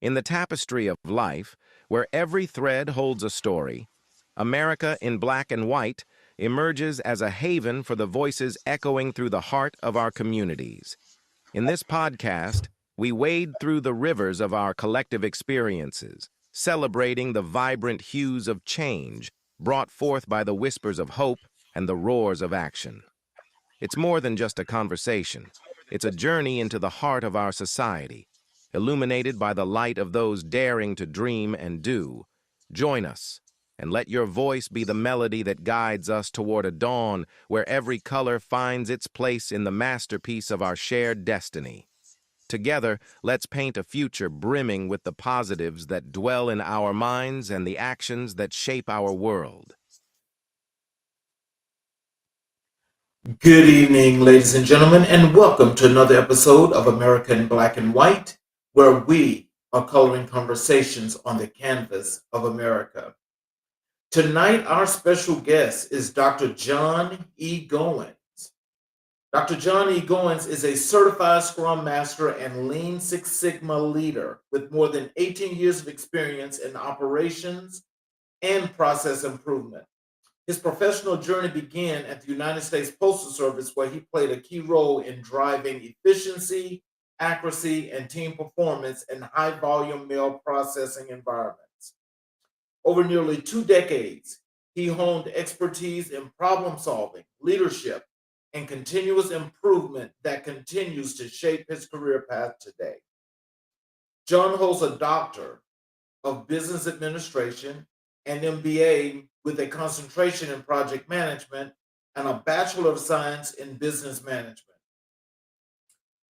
In the tapestry of life, where every thread holds a story, America in black and white emerges as a haven for the voices echoing through the heart of our communities. In this podcast, we wade through the rivers of our collective experiences, celebrating the vibrant hues of change brought forth by the whispers of hope and the roars of action. It's more than just a conversation. It's a journey into the heart of our society, illuminated by the light of those daring to dream and do. Join us, and let your voice be the melody that guides us toward a dawn where every color finds its place in the masterpiece of our shared destiny. Together, let's paint a future brimming with the positives that dwell in our minds and the actions that shape our world. Good evening, ladies and gentlemen, and welcome to another episode of America in Black and White, where we are coloring conversations on the canvas of America. Tonight, our special guest is Dr. John E. Goins. Dr. John E. Goins is a certified Scrum Master and Lean Six Sigma leader with more than 18 years of experience in operations and process improvement. His professional journey began at the United States Postal Service, where he played a key role in driving efficiency, accuracy, and team performance in high volume mail processing environments. Over nearly 2 decades, he honed expertise in problem solving, leadership, and continuous improvement that continues to shape his career path today. John holds a doctor of business administration, an MBA with a concentration in project management, and a Bachelor of Science in business management.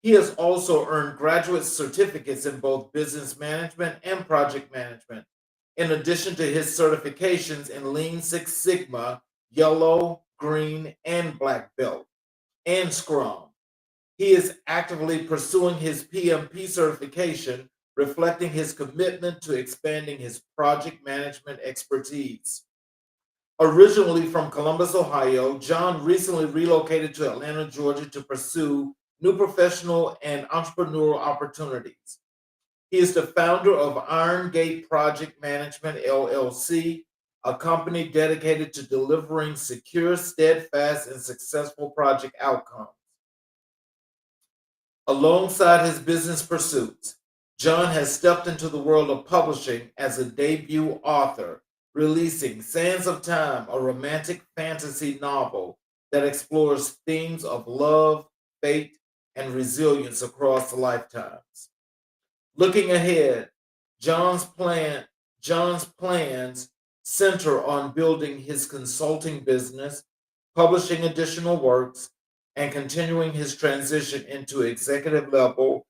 He has also earned graduate certificates in both business management and project management, in addition to his certifications in Lean Six Sigma, Yellow, Green, and Black Belt, and Scrum. He is actively pursuing his PMP certification, reflecting his commitment to expanding his project management expertise. Originally from Columbus, Ohio, John recently relocated to Atlanta, Georgia to pursue new professional and entrepreneurial opportunities. He is the founder of Iron Gate Project Management LLC, a company dedicated to delivering secure, steadfast, and successful project outcomes. Alongside his business pursuits, John has stepped into the world of publishing as a debut author, releasing Sands of Time, a romantic fantasy novel that explores themes of love, fate, and resilience across lifetimes. Looking ahead, John's plan John's plans center on building his consulting business, publishing additional works, and continuing his transition into executive level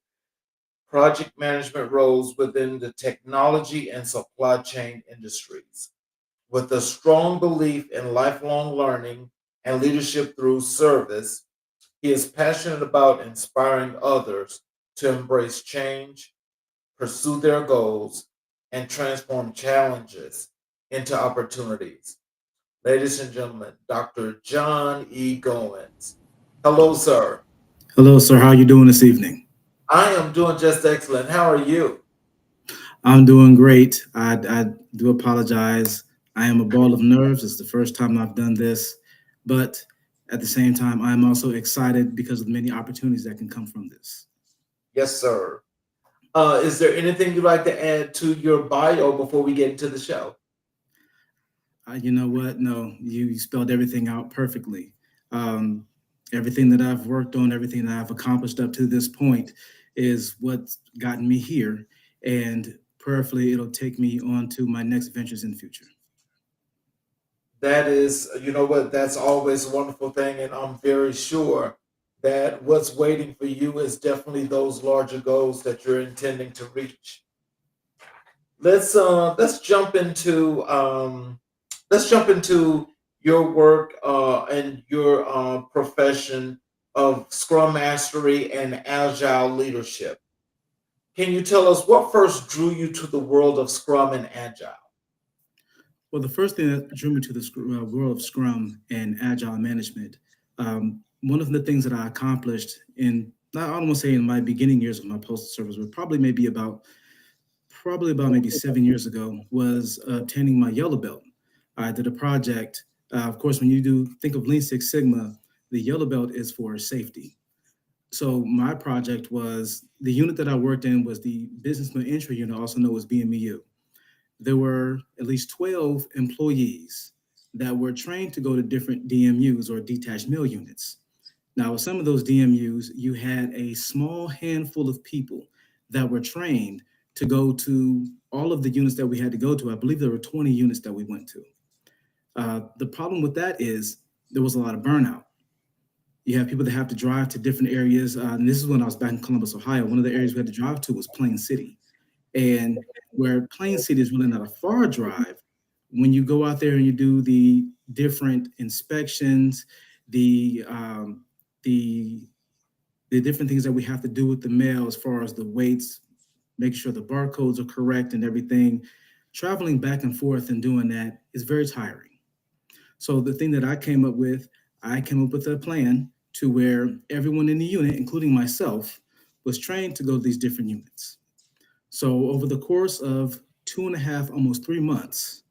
project management roles within the technology and supply chain industries. With a strong belief in lifelong learning and leadership through service, he is passionate about inspiring others to embrace change, pursue their goals, and transform challenges into opportunities. Ladies and gentlemen, Dr. John E. Goins. Hello, sir. Hello, sir. How are you doing this evening? I am doing just excellent. How are you? I'm doing great. I do apologize. I am a ball of nerves. It's the first time I've done this, but at the same time, I'm also excited because of the many opportunities that can come from this. Yes, sir. Is there anything you'd like to add to your bio before we get into the show? You know what? No, you spelled everything out perfectly. Um, Everything that I've worked on, everything that I've accomplished up to this point is what's gotten me here. And prayerfully, it'll take me on to my next ventures in the future. That is, you know what, that's always a wonderful thing. And I'm very sure that what's waiting for you is definitely those larger goals that you're intending to reach. Let's jump into your work and your profession of Scrum Mastery and Agile leadership. Can you tell us what first drew you to the world of Scrum and Agile? Well, the first thing that drew me to the world of Scrum and Agile management, one of the things that I accomplished in, I don't want to say in my beginning years of my postal service, but probably maybe about probably about maybe 7 years ago was obtaining my yellow belt. I did a project. Of course, when you do think of Lean Six Sigma, the yellow belt is for safety. So my project was the unit that I worked in was the business entry unit, also known as BMEU. There were at least 12 employees that were trained to go to different DMUs or detached mill units. Now, with some of those DMUs, you had a small handful of people that were trained to go to all of the units that we had to go to. I believe there were 20 units that we went to. The problem with that is there was a lot of burnout. You have people that have to drive to different areas. And this is when I was back in Columbus, Ohio. One of the areas we had to drive to was Plain City. And where Plain City is really not a far drive, when you go out there and you do the different inspections, the um, the the different things that we have to do with the mail as far as the weights, make sure the barcodes are correct and everything. Traveling back and forth and doing that is very tiring. So the thing that I came up with a plan to where everyone in the unit, including myself, was trained to go to these different units. So over the course of 2.5, almost 3 months,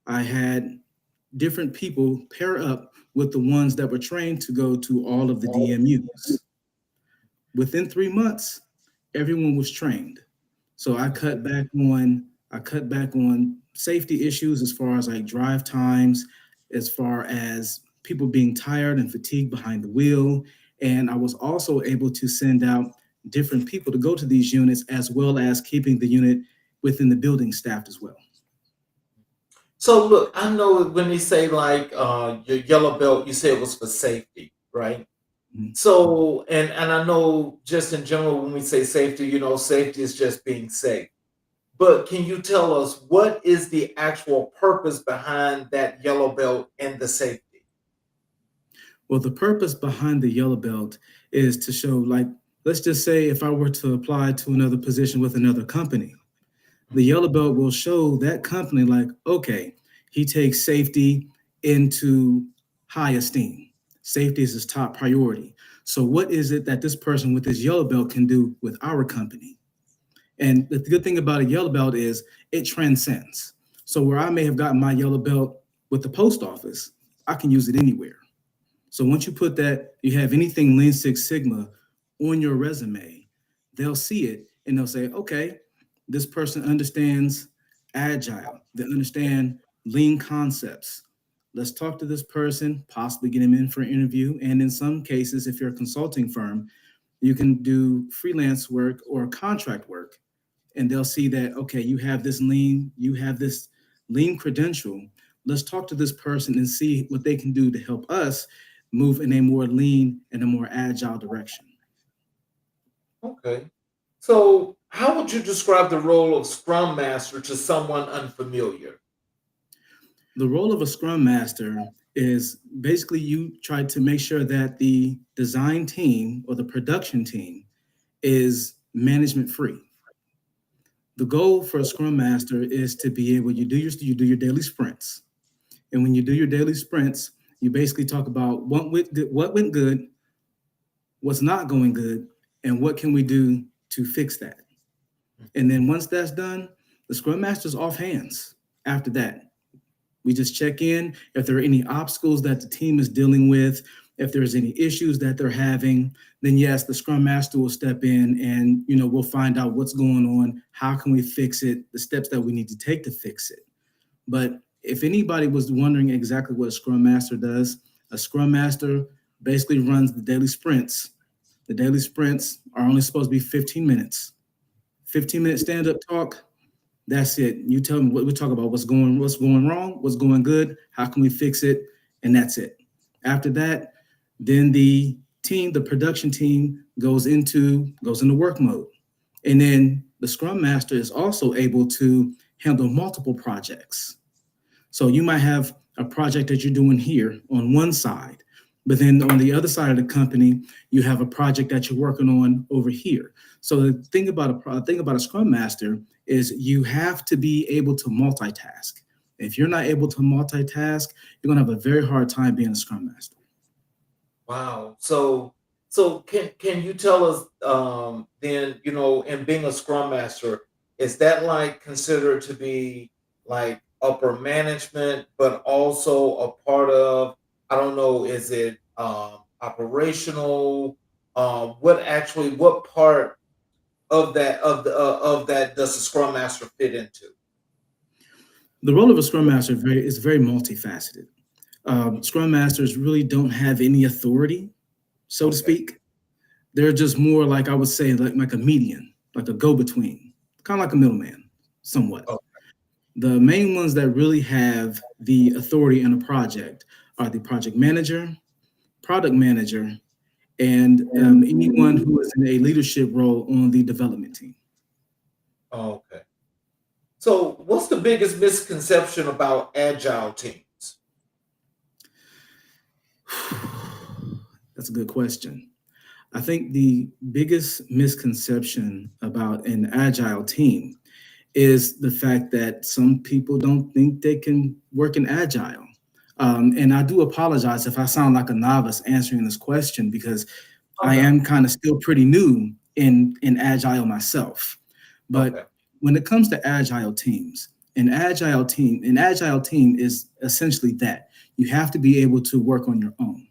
I had different people pair up with the ones that were trained to go to all of the DMUs. Within 3 months, everyone was trained. So I cut back on safety issues as far as like drive times, as far as people being tired and fatigued behind the wheel. And I was also able to send out different people to go to these units as well as keeping the unit within the building staffed as well. So look, I know when they say like your yellow belt, you say it was for safety, right? Mhm. So and I know just in general when we say safety, safety is just being safe. But can you tell us what is the actual purpose behind that yellow belt and the safety? Well, the purpose behind the yellow belt is to show, like, let's just say if I were to apply to another position with another company, the yellow belt will show that company, like, okay, he takes safety into high esteem. Safety is his top priority. So, what is it that this person with this yellow belt can do with our company? And the good thing about a yellow belt is it transcends. So, where I may have gotten my yellow belt with the post office, I can use it anywhere. So once you put that, you have anything Lean Six Sigma on your resume, they'll see it and they'll say, okay, this person understands agile, they understand lean concepts. Let's talk to this person, possibly get him in for an interview. And in some cases, if you're a consulting firm, you can do freelance work or contract work and they'll see that, okay, you have this lean credential. Let's talk to this person and see what they can do to help us move in a more lean and a more agile direction. Okay. So how would you describe the role of Scrum Master to someone unfamiliar? The role of a scrum master is basically you try to make sure that the design team or the production team is management free. The goal for a scrum master is to be able you do your daily sprints. And when you do your daily sprints, you basically talk about what went good, what's not going good, and what can we do to fix that. And then once that's done, the scrum master's off hands. After that, we just check in if there are any obstacles that the team is dealing with, if there's any issues that they're having, then yes, the scrum master will step in and we'll find out what's going on, how can we fix it, the steps that we need to take to fix it. But if anybody was wondering exactly what a scrum master does, a scrum master basically runs the daily sprints. The daily sprints are only supposed to be 15 minutes. 15-minute stand-up talk, that's it. You tell me what we talk about, what's going wrong, what's going good, how can we fix it, and that's it. After that, then the production team goes into work mode. And then the scrum master is also able to handle multiple projects. So you might have a project that you're doing here on one side, but then on the other side of the company, you have a project that you're working on over here. So the thing about a scrum master is you have to be able to multitask. If you're not able to multitask, you're gonna have a very hard time being a scrum master. Wow. So can you tell us then, in being a Scrum Master, is that like considered to be like upper management, but also a part of, I don't know, is it operational? What part of that does the Scrum Master fit into? The role of a Scrum Master is very multifaceted. Scrum Masters really don't have any authority, so to Okay. speak. They're just more like, I would say, like a median, like a go-between, kind of like a middleman, somewhat. Oh, The main ones that really have the authority in a project are the project manager, product manager, and anyone who is in a leadership role on the development team. okay. So, what's the biggest misconception about agile teams? That's a good question. I think the biggest misconception about an agile team is the fact that some people don't think they can work in agile. And I do apologize if I sound like a novice answering this question because Oh I no. am kind of still pretty new in agile myself. But Okay. when it comes to agile teams, an agile team is essentially that you have to be able to work on your own.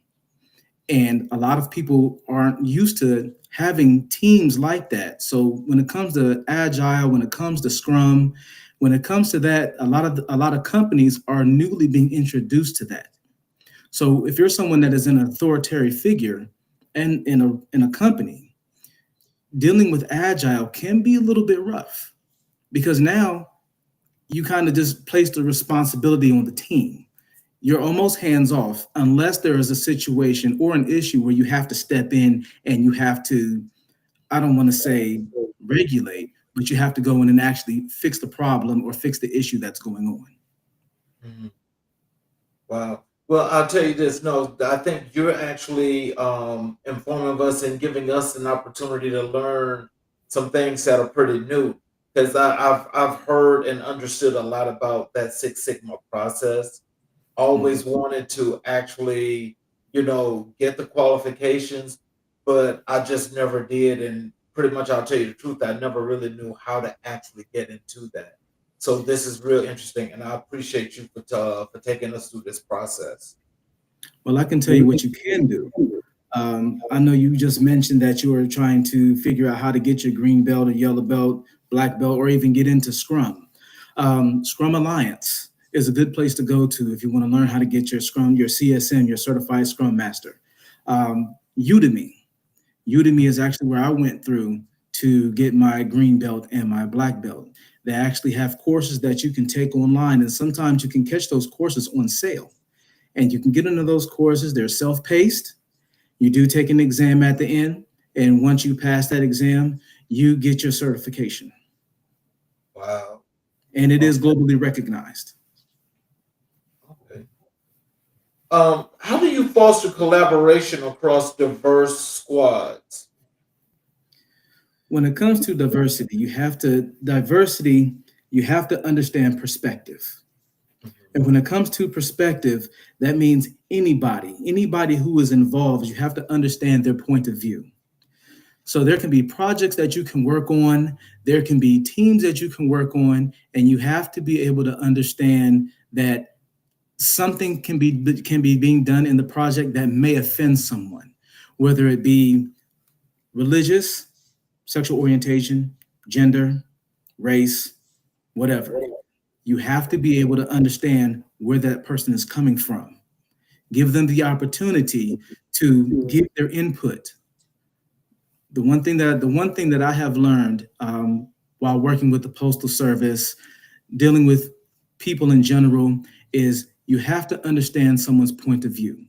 And a lot of people aren't used to having teams like that. So when it comes to agile, when it comes to Scrum, when it comes to that, a lot of companies are newly being introduced to that. So if you're someone that is an authoritarian figure and in a company, dealing with agile can be a little bit rough because now you kind of just place the responsibility on the team. You're almost hands off unless there is a situation or an issue where you have to step in and you have to, I don't want to say regulate, but you have to go in and actually fix the problem or fix the issue that's going on. Mhm. Wow. Well, I'll tell you this. No, I think you're actually informing us and giving us an opportunity to learn some things that are pretty new. Because I've heard and understood a lot about that Six Sigma process. Mhm. Always wanted to actually, get the qualifications, but I just never did. And pretty much, I'll tell you the truth, I never really knew how to actually get into that. So this is real interesting, and I appreciate you for taking us through this process. Well, I can tell you what you can do. I know you just mentioned that you were trying to figure out how to get your green belt or yellow belt, black belt, or even get into Scrum. Scrum Alliance is a good place to go to if you want to learn how to get your Scrum, your CSM, your Certified Scrum Master. Udemy. Udemy is actually where I went through to get my green belt and my black belt. They actually have courses that you can take online, and sometimes you can catch those courses on sale. And you can get into those courses. They're self-paced. You do take an exam at the end, and once you pass that exam, you get your certification, Wow. and it is Okay. globally recognized. Okay. How do you foster collaboration across diverse squads? When it comes to diversity, you have to understand perspective. Mhm. And when it comes to perspective, that means anybody who is involved, you have to understand their point of view. So there can be projects that you can work on, there can be teams that you can work on, and you have to be able to understand that something can be being done in the project that may offend someone, whether it be religious, sexual orientation, gender, race, whatever. You have to be able to understand where that person is coming from. Give them the opportunity to give their input. The one thing that I have learned while working with the postal service, dealing with people in general, is you have to understand someone's point of view.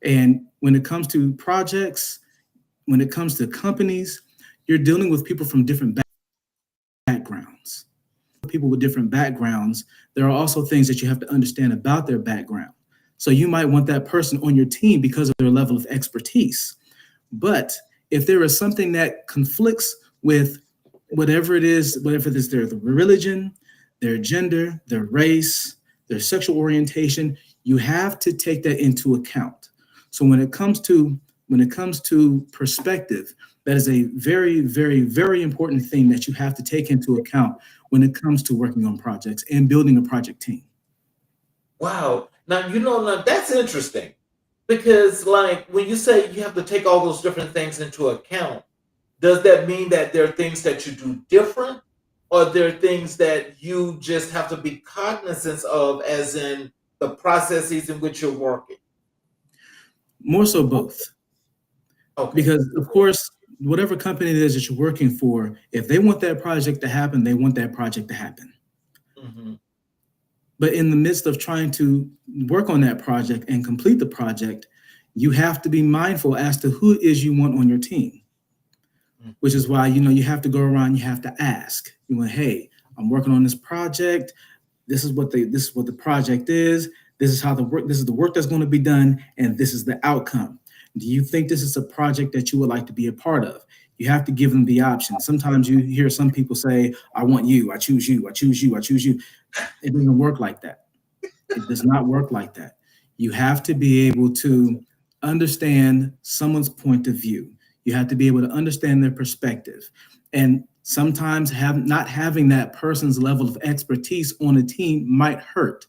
And when it comes to projects, when it comes to companies, you're dealing with people from different backgrounds. People with different backgrounds, there are also things that you have to understand about their background. So you might want that person on your team because of their level of expertise. But if there is something that conflicts with whatever it is their religion, their gender, their race, their sexual orientation, you have to take that into account. So when it comes to perspective, That is a very, very, very important thing that you have to take into account when it comes to working on projects and building a project team. Wow. Now, now that's interesting because, like, when you say you have to take all those different things into account, does that mean that there are things that you do different, or there are things that you just have to be cognizant of, as in the processes in which you're working? More so both. Okay. Because, of course, whatever company it is that you're working for, if they want that project to happen, they want that project to happen. Hmm. But in the midst of trying to work on that project and complete the project, you have to be mindful as to who it is you want on your team, which is why, you have to go around, you have to ask, hey, I'm working on this project. This is what the project is. This is the work that's going to be done, and this is the outcome. Do you think this is a project that you would like to be a part of? You have to give them the option. Sometimes you hear some people say, I want you, I choose you, I choose you, I choose you. It doesn't work like that. It does not work like that. You have to be able to understand someone's point of view. You have to be able to understand their perspective. And sometimes not having that person's level of expertise on a team might hurt.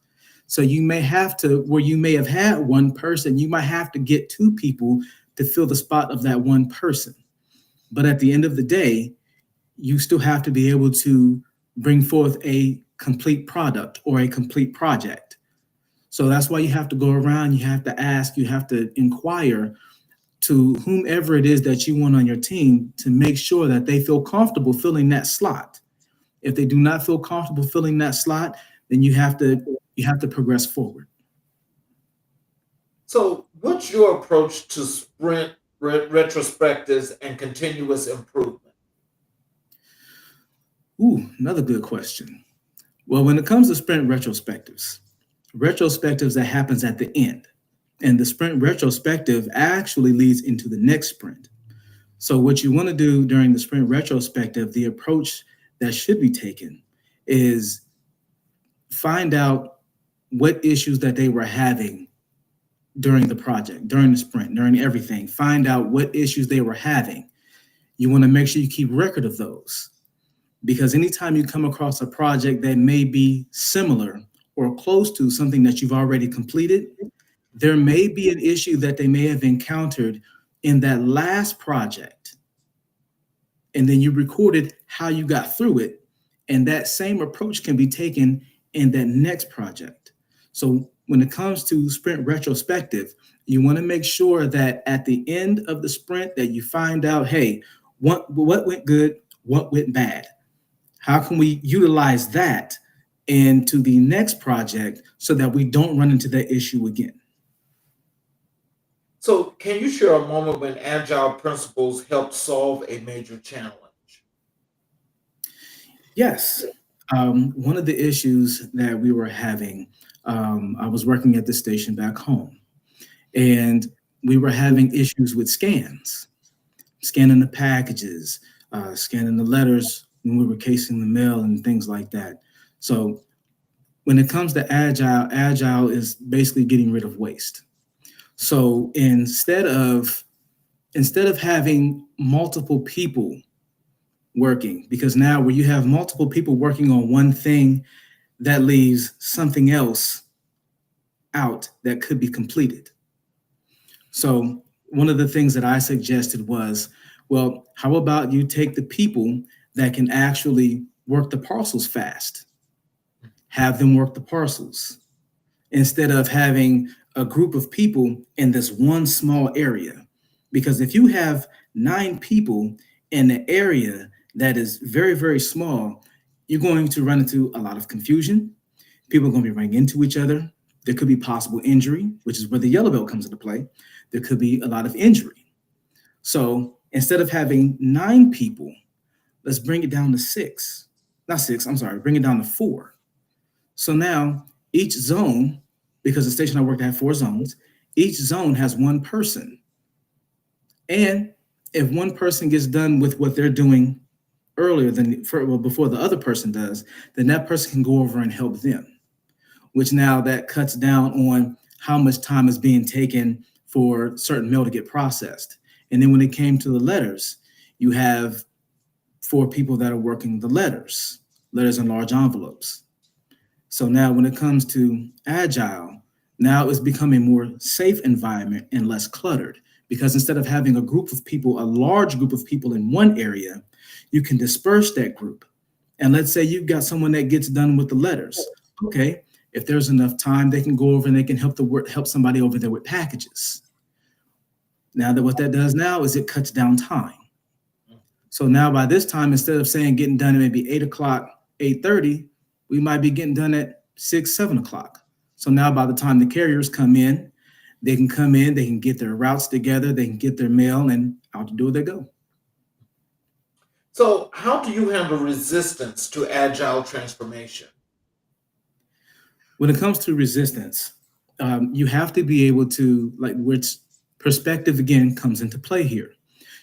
So you may have to, where you may have had one person, you might have to get two people to fill the spot of that one person. But at the end of the day, you still have to be able to bring forth a complete product or a complete project. So that's why you have to go around, you have to ask, you have to inquire to whomever it is that you want on your team to make sure that they feel comfortable filling that slot. If they do not feel comfortable filling that slot, then you have to progress forward. So, what's your approach to sprint retrospectives and continuous improvement? Ooh, another good question. Well, when it comes to sprint retrospectives that happens at the end, and the sprint retrospective actually leads into the next sprint. So what you want to do during the sprint retrospective, the approach that should be taken is find out what issues that they were having during the project, during the sprint, during everything. Find out what issues they were having. You want to make sure you keep record of those, because anytime you come across a project that may be similar or close to something that you've already completed, there may be an issue that they may have encountered in that last project. And then you recorded how you got through it. And that same approach can be taken in that next project. So when it comes to sprint retrospective, you want to make sure that at the end of the sprint that you find out, hey, what went good, what went bad? How can we utilize that into the next project so that we don't run into that issue again? So, can you share a moment when agile principles helped solve a major challenge? Yes. One of the issues that we were having, I was working at the station back home, and we were having issues with scanning the packages, scanning the letters when we were casing the mail and things like that. So when it comes to agile is basically getting rid of waste. So instead of having multiple people working, because now where you have multiple people working on one thing, that leaves something else out that could be completed. So one of the things that I suggested was, well, how about you take the people that can actually work the parcels fast, have them work the parcels, instead of having a group of people in this one small area. Because if you have 9 people in an area that is very, very small, you're going to run into a lot of confusion. People are going to be running into each other. There could be possible injury, which is where the yellow belt comes into play. There could be a lot of injury. So instead of having 9 people, let's bring it down to 6. Not 6, I'm sorry, bring it down to 4. So now each zone, because the station I worked at had 4 zones, each zone has 1 person. And if one person gets done with what they're doing earlier before the other person does, then that person can go over and help them, which now that cuts down on how much time is being taken for certain mail to get processed. And then when it came to the letters, You have 4 people that are working the letters in large envelopes. So now when it comes to agile, now it's becoming a more safe environment and less cluttered, because instead of having a group of people, a large group of people in one area, you can disperse that group. And let's say you've got someone that gets done with the letters. Okay, if there's enough time, they can go over and they can help somebody over there with packages. Now that what that does now is it cuts down time. So now by this time, instead of saying getting done at maybe 8 o'clock, 8:30, we might be getting done at 6, 7 o'clock. So now by the time the carriers come in, they can get their routes together, they can get their mail, and out the door they go. So, how do you handle resistance to agile transformation? When it comes to resistance, you have to be able to, like, which perspective again comes into play here.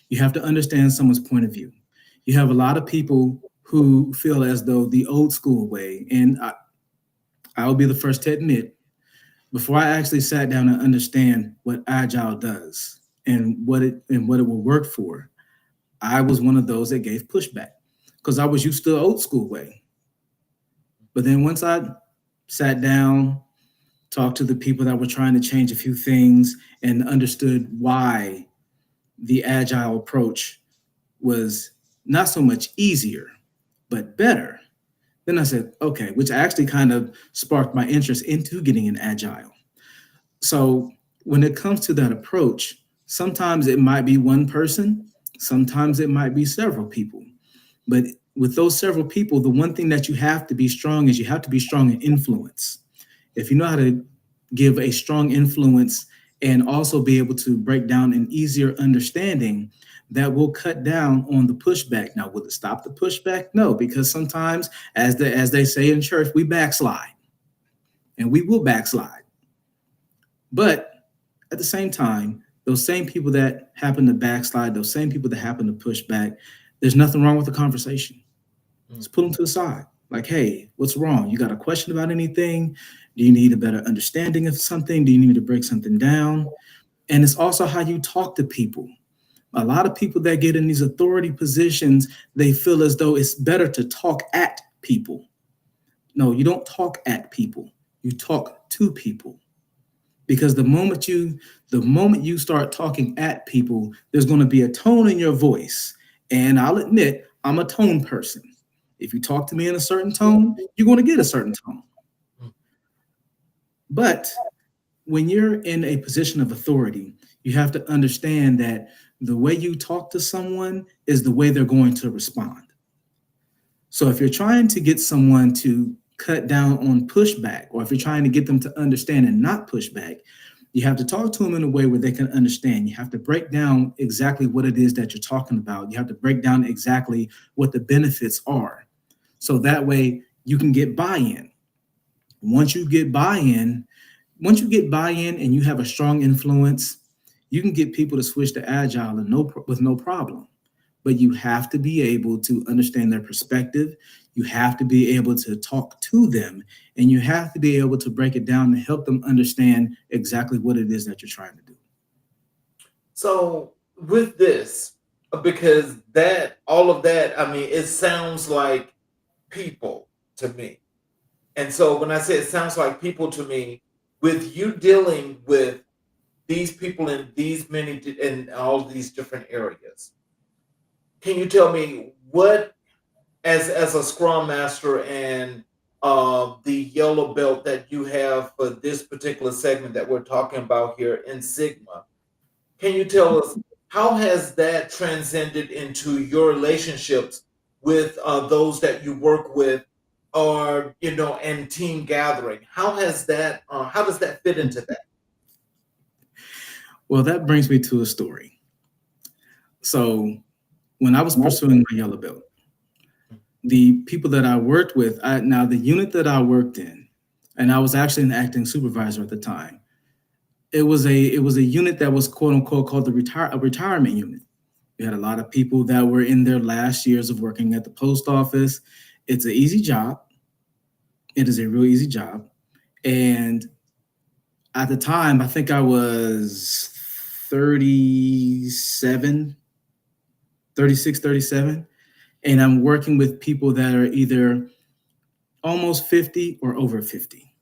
You have to understand someone's point of view. You have a lot of people who feel as though the old school way, and I'll be the first to admit, before I actually sat down and understand what agile does and what it will work for, I was one of those that gave pushback because I was used to the old school way. But then once I sat down, talked to the people that were trying to change a few things, and understood why the agile approach was not so much easier, but better. Then I said, okay, which actually kind of sparked my interest into getting an agile. So when it comes to that approach, sometimes it might be one person, sometimes it might be several people. But with those several people, the one thing that you have to be strong is you have to be strong in influence. If you know how to give a strong influence and also be able to break down an easier understanding, that will cut down on the pushback. Now, will it stop the pushback? No, because sometimes, as they say in church, we backslide, and we will backslide. But at the same time, those same people that happen to backslide, those same people that happen to push back, there's nothing wrong with the conversation. Just pull them to the side. Like, hey, what's wrong? You got a question about anything? Do you need a better understanding of something? Do you need me to break something down? And it's also how you talk to people. A lot of people that get in these authority positions, they feel as though it's better to talk at people. No, you don't talk at people. You talk to people. Because the moment you start talking at people, there's going to be a tone in your voice. And I'll admit, I'm a tone person. If you talk to me in a certain tone, you're going to get a certain tone. But when you're in a position of authority, you have to understand that the way you talk to someone is the way they're going to respond. So if you're trying to get someone to cut down on pushback, or if you're trying to get them to understand and not push back, you have to talk to them in a way where they can understand. You have to break down exactly what it is that you're talking about. You have to break down exactly what the benefits are. So that way you can get buy-in. Once you get buy-in and you have a strong influence, you can get people to switch to agile with no problem. But you have to be able to understand their perspective. You have to be able to talk to them, and you have to be able to break it down and help them understand exactly what it is that you're trying to do. So with this, because all of that, I mean, it sounds like people to me. And so when I say it sounds like people to me, with you dealing with these people in all these different areas, can you tell me what, as a Scrum Master and the yellow belt that you have for this particular segment that we're talking about here in Sigma, can you tell us how has that transcended into your relationships with those that you work with, or and team gathering? How has that? How does that fit into that? Well, that brings me to a story. So when I was pursuing my yellow belt, the people that I worked with, now the unit that I worked in, and I was actually an acting supervisor at the time. It was a unit that was quote unquote called a retirement unit. We had a lot of people that were in their last years of working at the post office. It's an easy job. It is a real easy job. And at the time, I think I was 37, 36, 37, and I'm working with people that are either almost 50 or over 50.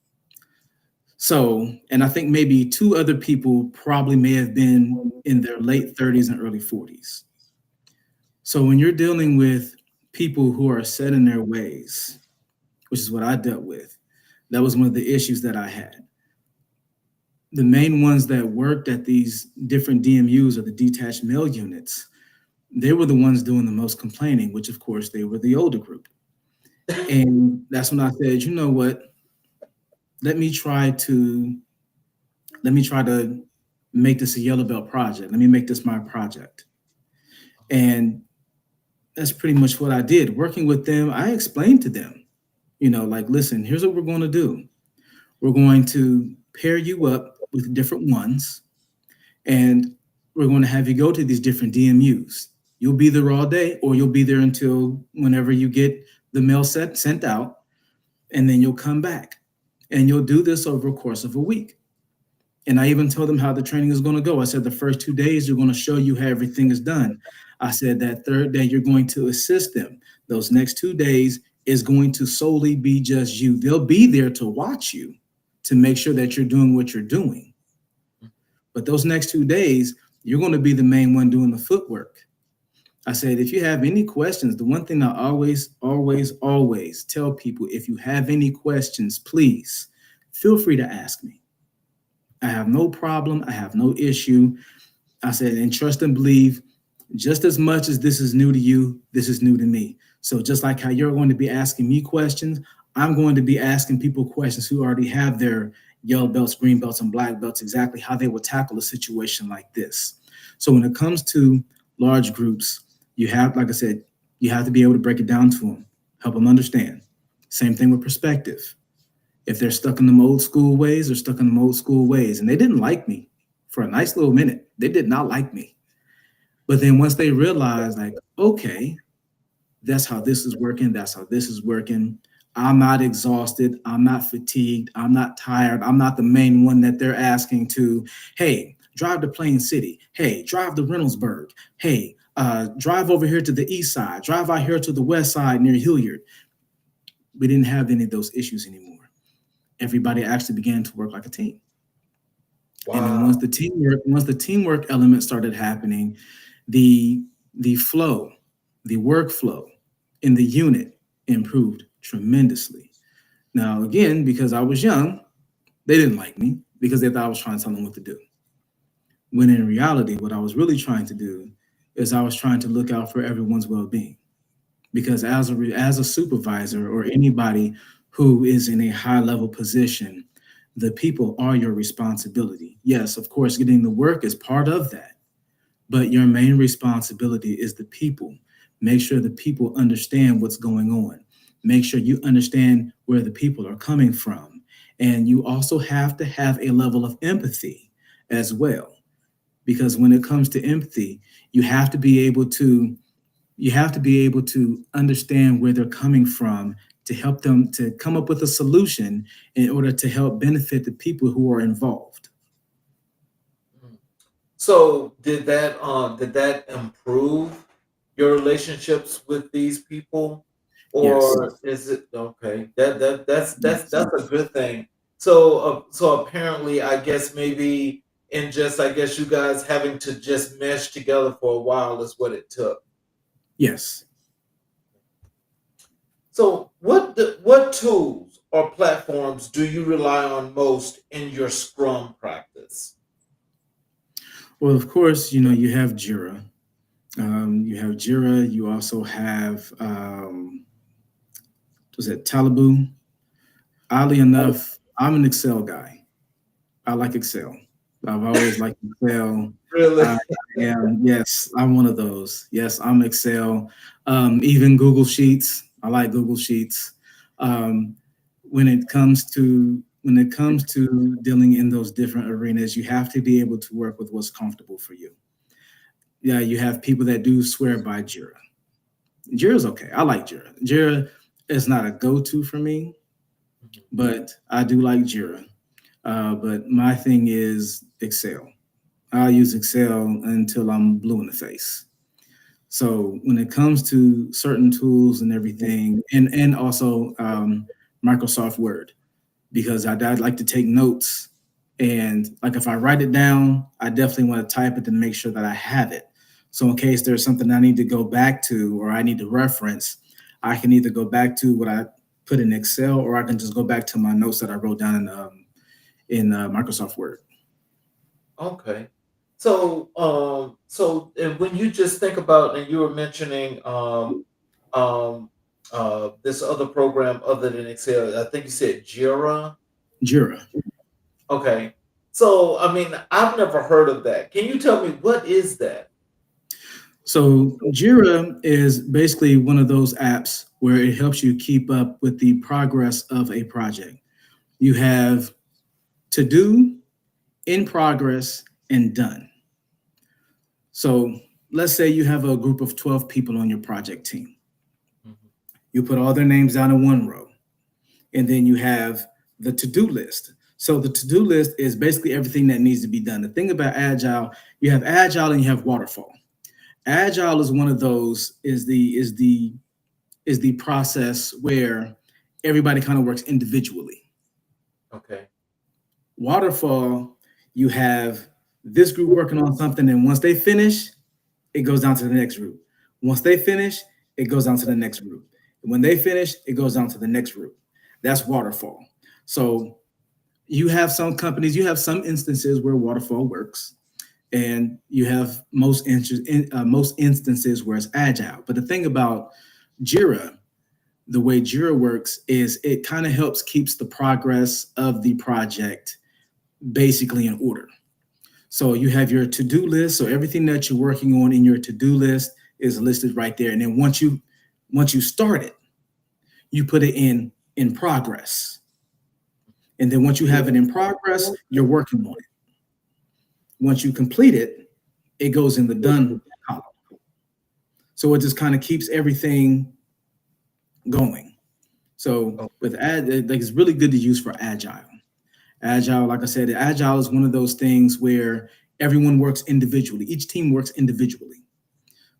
So, and I think maybe two other people probably may have been in their late 30s and early 40s. So when you're dealing with people who are set in their ways, which is what I dealt with, that was one of the issues that I had. The main ones that worked at these different DMUs or the detached mail units, they were the ones doing the most complaining, which of course they were the older group. And that's when I said, you know what? Let me try to make this a yellow belt project. Let me make this my project. And that's pretty much what I did. Working with them, I explained to them, like, listen, here's what we're going to do. We're going to pair you up with different ones, and we're going to have you go to these different DMUs. You'll be there all day, or you'll be there until whenever you get the mail sent out, and then you'll come back. And you'll do this over a course of a week. And I even told them how the training is going to go. I said the first 2 days, you're going to show you how everything is done. I said that third day, you're going to assist them. Those next 2 days is going to solely be just you. They'll be there to watch you, to make sure that you're doing what you're doing. But those next 2 days, you're going to be the main one doing the footwork. I said, if you have any questions, the one thing I always tell people, if you have any questions, please feel free to ask me. I have no problem. I have no issue. I said, and trust and believe, just as much as this is new to you, this is new to me. So just like how you're going to be asking me questions, I'm going to be asking people questions who already have their yellow belts, green belts, and black belts, exactly how they would tackle a situation like this. So when it comes to large groups, you have, like I said, you have to be able to break it down to them, help them understand. Same thing with perspective. If they're stuck in them old school ways, they're stuck in them old school ways. And they didn't like me for a nice little minute. They did not like me. But then once they realize, like, okay, that's how this is working. That's how this is working. I'm not exhausted. I'm not fatigued. I'm not tired. I'm not the main one that they're asking to, hey, drive to Plain City. Hey, drive to Reynoldsburg. Hey, drive over here to the east side. Drive out here to the west side near Hilliard. We didn't have any of those issues anymore. Everybody actually began to work like a team. Wow. And then once the teamwork element started happening, the flow, the workflow in the unit improved tremendously. Now, again, because I was young, they didn't like me because they thought I was trying to tell them what to do. When in reality, what I was really trying to do is I was trying to look out for everyone's well-being. Because as a supervisor or anybody who is in a high-level position, the people are your responsibility. Yes, of course, getting the work is part of that. But your main responsibility is the people. Make sure the people understand what's going on. Make sure you understand where the people are coming from. And you also have to have a level of empathy as well. Because when it comes to empathy, you have to be able to understand where they're coming from to help them to come up with a solution in order to help benefit the people who are involved. So did that improve your relationships with these people, or Yes. is it okay? That's a good thing. So apparently, I guess maybe in just I guess you guys having to just mesh together for a while is what it took. Yes. So what tools or platforms do you rely on most in your Scrum practice? Well, of course, you have Jira. You have Jira. You also have, was it Talibu? Oddly enough, I'm an Excel guy. I like Excel. I've always liked Excel. Really? Yes, I'm one of those. Yes, I'm Excel. Even Google Sheets. I like Google Sheets. Um, when it comes to dealing in those different arenas, you have to be able to work with what's comfortable for you. Yeah, you have people that do swear by Jira. Jira's okay. I like Jira. Jira is not a go-to for me, but I do like Jira. But my thing is Excel. I'll use Excel until I'm blue in the face. So when it comes to certain tools and everything, and also Microsoft Word, because I'd like to take notes, and like if I write it down, I definitely want to type it to make sure that I have it. So in case there's something I need to go back to or I need to reference, I can either go back to what I put in Excel, or I can just go back to my notes that I wrote down in Microsoft Word. Okay. So, and when you just think about, and you were mentioning, um, this other program other than Excel, I think you said Jira. Jira. Okay. So, I mean, I've never heard of that. Can you tell me what is that? So Jira is basically one of those apps where it helps you keep up with the progress of a project. You have to do, in progress, and done. So let's say you have a group of 12 people on your project team. Mhm. You put all their names down in one row, and then you have the to-do list. So the to-do list is basically everything that needs to be done. The thing about Agile, you have Agile and you have Waterfall. Agile is one of those, is the process where everybody kind of works individually. Okay. Waterfall, you have this group working on something, and once they finish, it goes down to the next group. Once they finish, it goes down to the next group. When they finish, it goes down to the next group. That's waterfall. So you have some companies, you have some instances where waterfall works, and you have most instances where it's agile. But the thing about Jira, the way Jira works is it kind of helps keeps the progress of the project basically in order. So you have your to-do list. So everything that you're working on in your to-do list is listed right there. And then once you start it, you put it in progress. And then once you have it in progress, you're working on it. Once you complete it, it goes in the done column. So it just kind of keeps everything going. So Oh, with like it's really good to use for agile. Agile, like I said, agile is one of those things where everyone works individually. Each team works individually.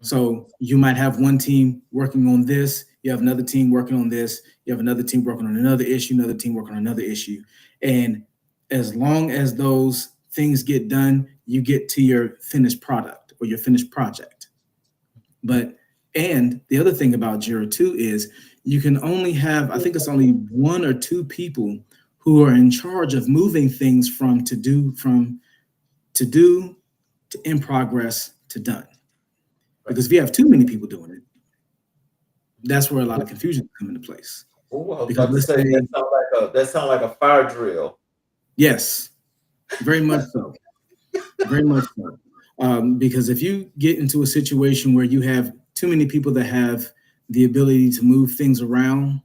mhm. So you might have one team working on this, you have another team working on this, you have another team working on another issue, another team working on another issue. And as long as those things get done, you get to your finished product or your finished project. But and the other thing about Jira too is you can only have, I think it's only one or two people who are in charge of moving things from to do to in progress to done. Right. Because if you have too many people doing it, that's where a lot of confusion come into place. Oh, I was Because about to let's say say, that sound like a fire drill. yes, very much so, very much so. Because if you get into a situation where you have too many people that have the ability to move things around,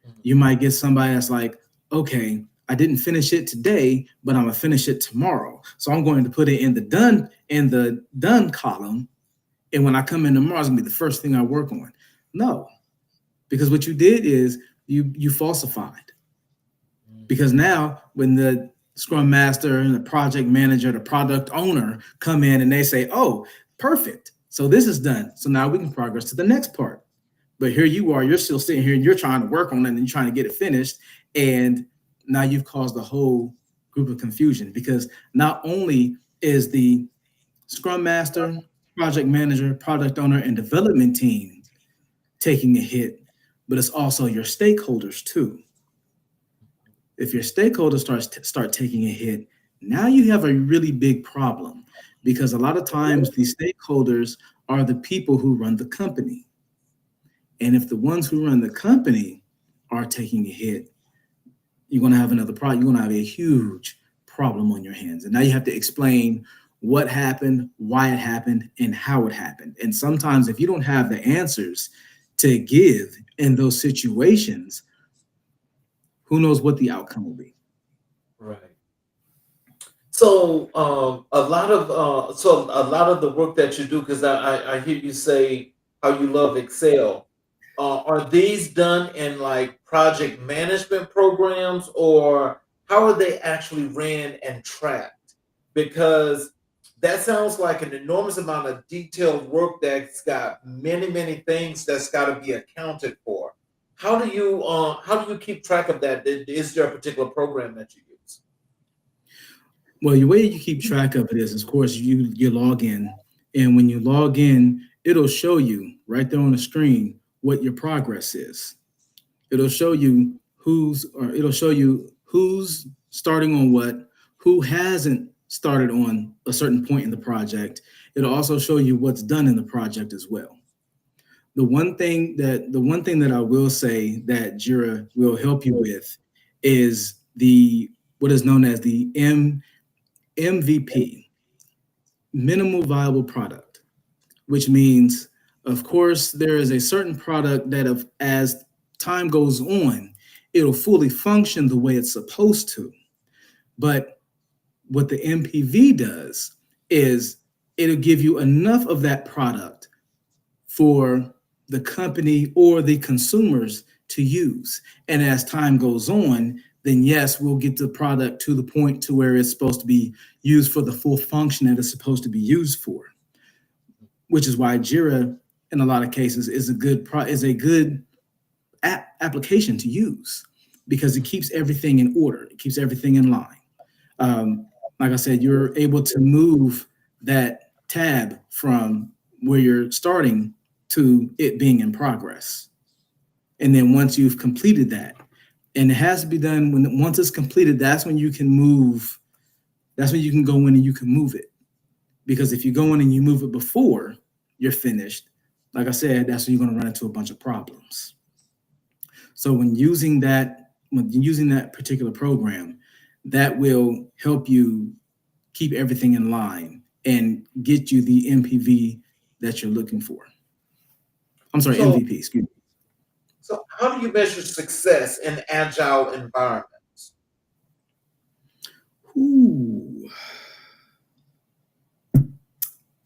Mhm. you might get somebody that's like, okay, I didn't finish it today, but I'm gonna finish it tomorrow. So I'm going to put it in the done column, and when I come in tomorrow, it's gonna be the first thing I work on. No, because what you did is you falsified. Mhm. Because now when the scrum master and the project manager, the product owner come in and they say, oh, perfect, so this is done, so now we can progress to the next part. But here you are, you're still sitting here and you're trying to work on it and you're trying to get it finished, and now you've caused a whole group of confusion, because not only is the scrum master, project manager, product owner, and development team taking a hit, but it's also your stakeholders too. If your stakeholders start taking a hit, now you have a really big problem, because a lot of times these stakeholders are the people who run the company. And if the ones who run the company are taking a hit, you're going to have another problem. You're going to have a huge problem on your hands. And now you have to explain what happened, why it happened, and how it happened. And sometimes if you don't have the answers to give in those situations, who knows what the outcome will be. Right. So, a lot of the work that you do, because I hear you say how you love Excel. Are these done in like project management programs, or how are they actually ran and tracked? Because That sounds like an enormous amount of detailed work that's got many, many things that's got to be accounted for. How do you keep track of that? Is there a particular program that you use? Well, the way you keep track of it is, of course, you log in, and when you log in, it'll show you right there on the screen what your progress is. It'll show you who's starting on what, who hasn't started on a certain point in the project. It'll also show you what's done in the project as well. The one thing that I will say that Jira will help you with is the what is known as the MVP, minimal viable product, which means, of course, there is a certain product that, as time goes on, it'll fully function the way it's supposed to. But what the MPV does is it'll give you enough of that product for the company or the consumers to use. And as time goes on, then yes, we'll get the product to the point to where it's supposed to be used for the full function that it's supposed to be used for. Which is why Jira, in a lot of cases, is a good application to use because it keeps everything in order. It keeps everything in line. Like I said, you're able to move that tab from where you're starting to it being in progress. And then once you've completed that, and it has to be done once it's completed, that's when you can go in and you can move it. Because if you go in and you move it before you're finished, like I said, that's when you're going to run into a bunch of problems. So when using that particular program, that will help you keep everything in line and get you the MPV that you're looking for. I'm sorry, So, MVP, excuse me. so how do you measure success in agile environments? Ooh,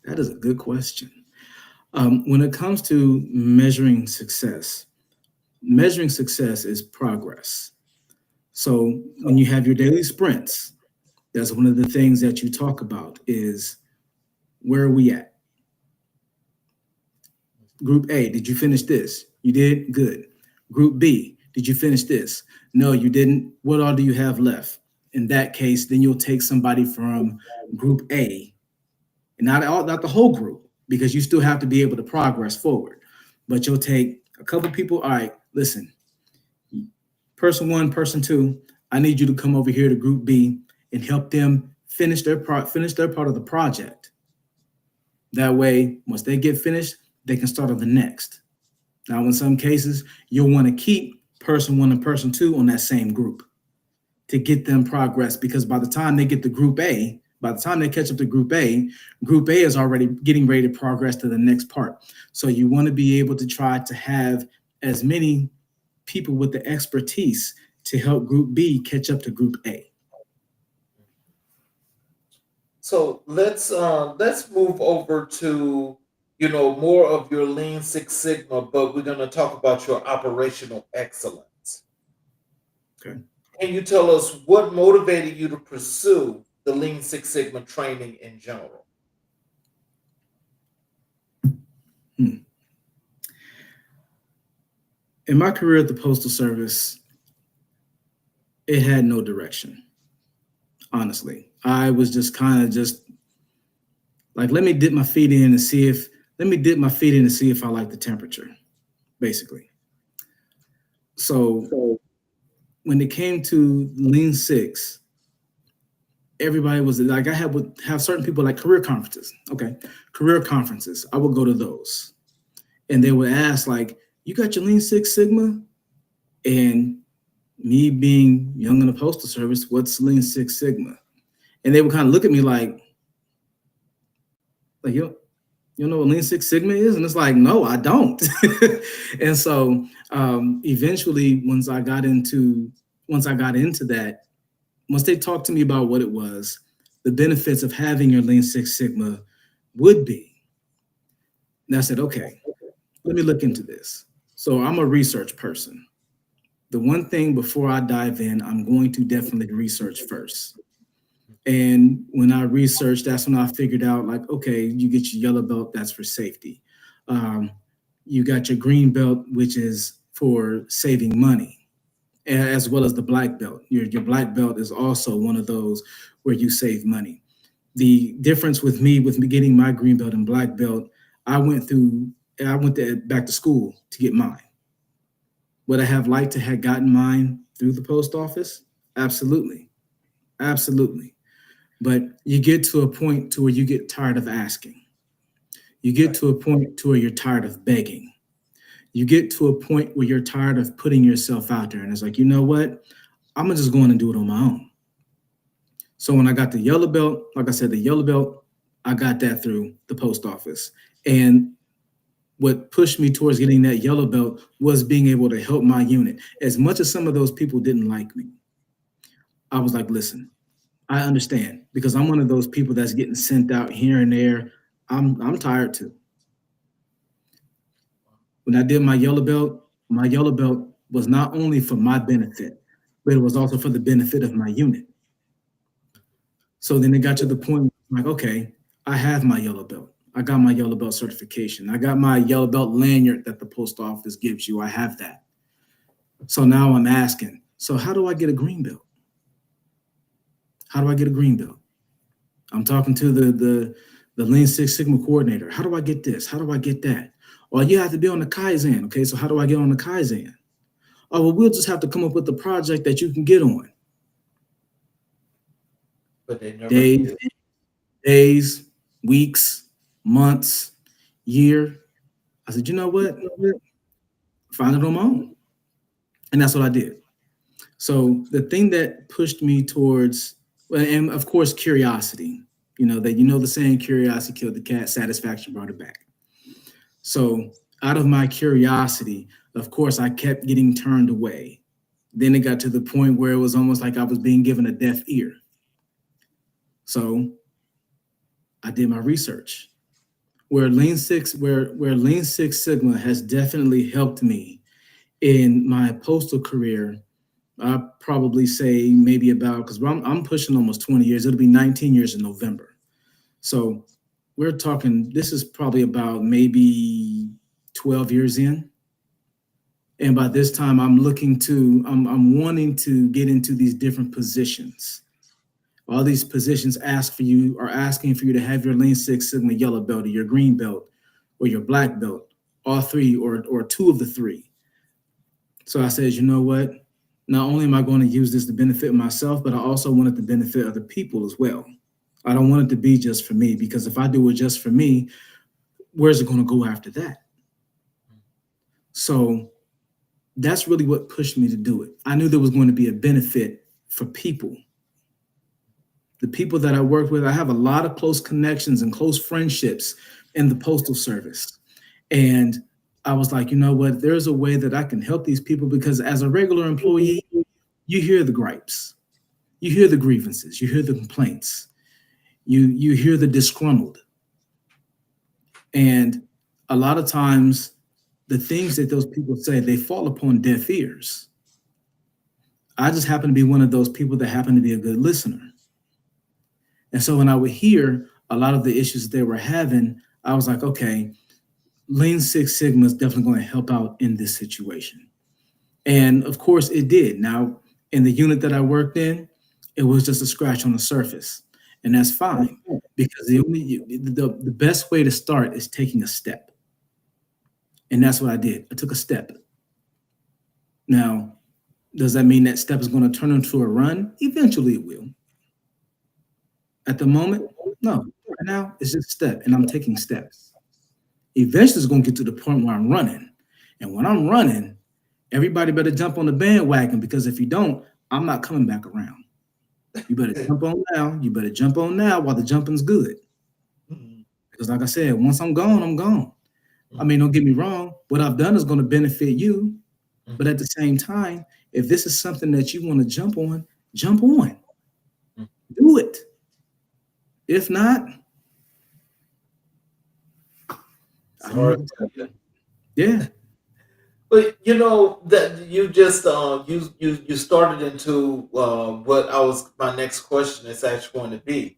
that is a good question. When it comes to measuring success is progress. So when you have your daily sprints, that's one of the things that you talk about is where are we at? Group A, did you finish this? You did? Good. Group B, did you finish this? No, you didn't. What all do you have left? In that case, then you'll take somebody from group A, and not the whole group, because you still have to be able to progress forward. But you'll take a couple people. All right, listen, person one, person two, I need you to come over here to group B and help them finish their part of the project. That way, once they get finished, they can start on the next. Now, in some cases, you'll want to keep person one and person two on that same group to get them progress, because by the time they get to group A, by the time they catch up to group A is already getting ready to progress to the next part. So you want to be able to try to have as many people with the expertise to help group B catch up to group A. So let's move over to more of your Lean Six Sigma, but we're going to talk about your operational excellence. Okay. Can you tell us what motivated you to pursue the Lean Six Sigma training in general? In my career at the Postal Service, it had no direction. Honestly, I was just kind of just like, let me dip my feet in and see if I like the temperature, basically. So when it came to Lean Six, everybody was like, would have certain people like career conferences. Okay, career conferences. I would go to those, and they would ask like, "You got your Lean Six Sigma?" And me being young in the Postal Service, what's Lean Six Sigma? And they would kind of look at me like you know what Lean Six Sigma is? And it's like, no, I don't. And so eventually, once I got into that, once they talked to me about what it was, the benefits of having your Lean Six Sigma would be, and I said, okay, let me look into this. So I'm a research person. The one thing before I dive in, I'm going to definitely research first. And when I researched, that's when I figured out, like, okay, you get your yellow belt, that's for safety. Um, you got your green belt, which is for saving money, as well as the black belt. Your black belt is also one of those where you save money. The difference with me getting my green belt and black belt, I went through, I went back to school to get mine. Would I have liked to have gotten mine through the post office? Absolutely, absolutely. But you get to a point to where you get tired of asking. You get Right. to a point to where you're tired of begging. You get to a point where you're tired of putting yourself out there, and it's like, you know what? I'm gonna just go in and do it on my own. So when I got the yellow belt, like I said, the yellow belt, I got that through the post office. And what pushed me towards getting that yellow belt was being able to help my unit. As much as some of those people didn't like me, I was like, listen, I understand because I'm one of those people that's getting sent out here and there. I'm tired too. When I did my yellow belt was not only for my benefit, but it was also for the benefit of my unit. So then it got to the point like, okay, I have my yellow belt. I got my yellow belt certification. I got my yellow belt lanyard that the post office gives you. I have that. So now I'm asking, so how do I get a green belt? How do I get a green belt? I'm talking to the Lean Six Sigma coordinator. How do I get this? How do I get that? Well, you have to be on the Kaizen. Okay, so how do I get on the Kaizen? Oh, well, we'll just have to come up with the project that you can get on. But they never Days, did. days, weeks, months, year. I said, you know what? Find it on my own. And that's what I did. So the thing that pushed me towards, well, and of course, curiosity. The saying, curiosity killed the cat, satisfaction brought it back. So out of my curiosity, of course, I kept getting turned away. Then it got to the point where it was almost like I was being given a deaf ear. So I did my research. Where Lean Six Sigma has definitely helped me in my postal career, I probably say maybe about, because I'm pushing almost 20 years. It'll be 19 years in November. So we're talking, this is probably about maybe 12 years in. And by this time, I'm wanting to get into these different positions. All these positions are asking for you to have your Lean Six Sigma yellow belt or your green belt or your black belt, all three or two of the three. So I said, you know what? Not only am I going to use this to benefit myself, but I also want it to benefit other people as well. I don't want it to be just for me, because if I do it just for me, where's it going to go after that? So that's really what pushed me to do it. I knew there was going to be a benefit for people. The people that I work with, I have a lot of close connections and close friendships in the Postal Service. And I was like, you know what? There's a way that I can help these people, because as a regular employee, you hear the gripes, you hear the grievances, you hear the complaints, you hear the disgruntled. And a lot of times the things that those people say, they fall upon deaf ears. I just happen to be one of those people that happen to be a good listener. And so when I would hear a lot of the issues they were having, I was like, okay, Lean Six Sigma is definitely going to help out in this situation. And of course it did. Now, in the unit that I worked in, it was just a scratch on the surface. And that's fine, because the best way to start is taking a step. And that's what I did. I took a step. Now, does that mean that step is going to turn into a run? Eventually it will. At the moment, no. Right now, it's just a step, and I'm taking steps. Eventually, it's going to get to the point where I'm running. And when I'm running, everybody better jump on the bandwagon, because if you don't, I'm not coming back around. You better jump on now. You better jump on now while the jumping's good. Because like I said, once I'm gone, I'm gone. I mean, don't get me wrong. What I've done is going to benefit you. But at the same time, if this is something that you want to jump on, jump on. Do it. If not, I don't know Sorry. what to tell you. Yeah. But you know that you just you started into what I was my next question is actually going to be.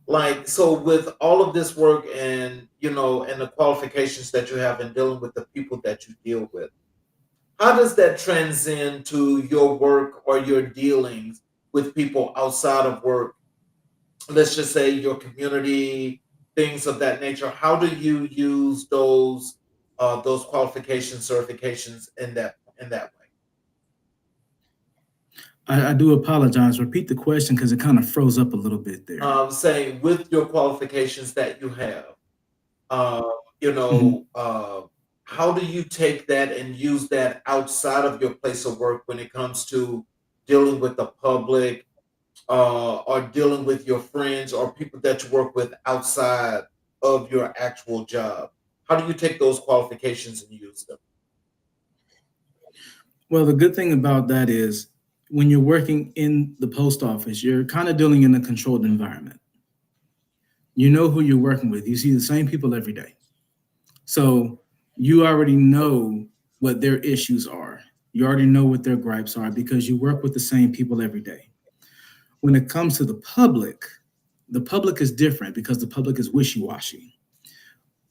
Like, so with all of this work and and the qualifications that you have in dealing with the people that you deal with, how does that transcend to your work or your dealings with people outside of work? Let's just say your community, things of that nature. How do you use those qualifications, certifications in that way? I do apologize. Repeat the question because it kind of froze up a little bit there. Saying with your qualifications that you have, uh, Mhm. how do you take that and use that outside of your place of work when it comes to dealing with the public, or dealing with your friends or people that you work with outside of your actual job? How do you take those qualifications and use them? Well, the good thing about that is when you're working in the post office, you're kind of dealing in a controlled environment. You know who you're working with. You see the same people every day. So you already know what their issues are. You already know what their gripes are because you work with the same people every day. When it comes to the public is different because the public is wishy washy.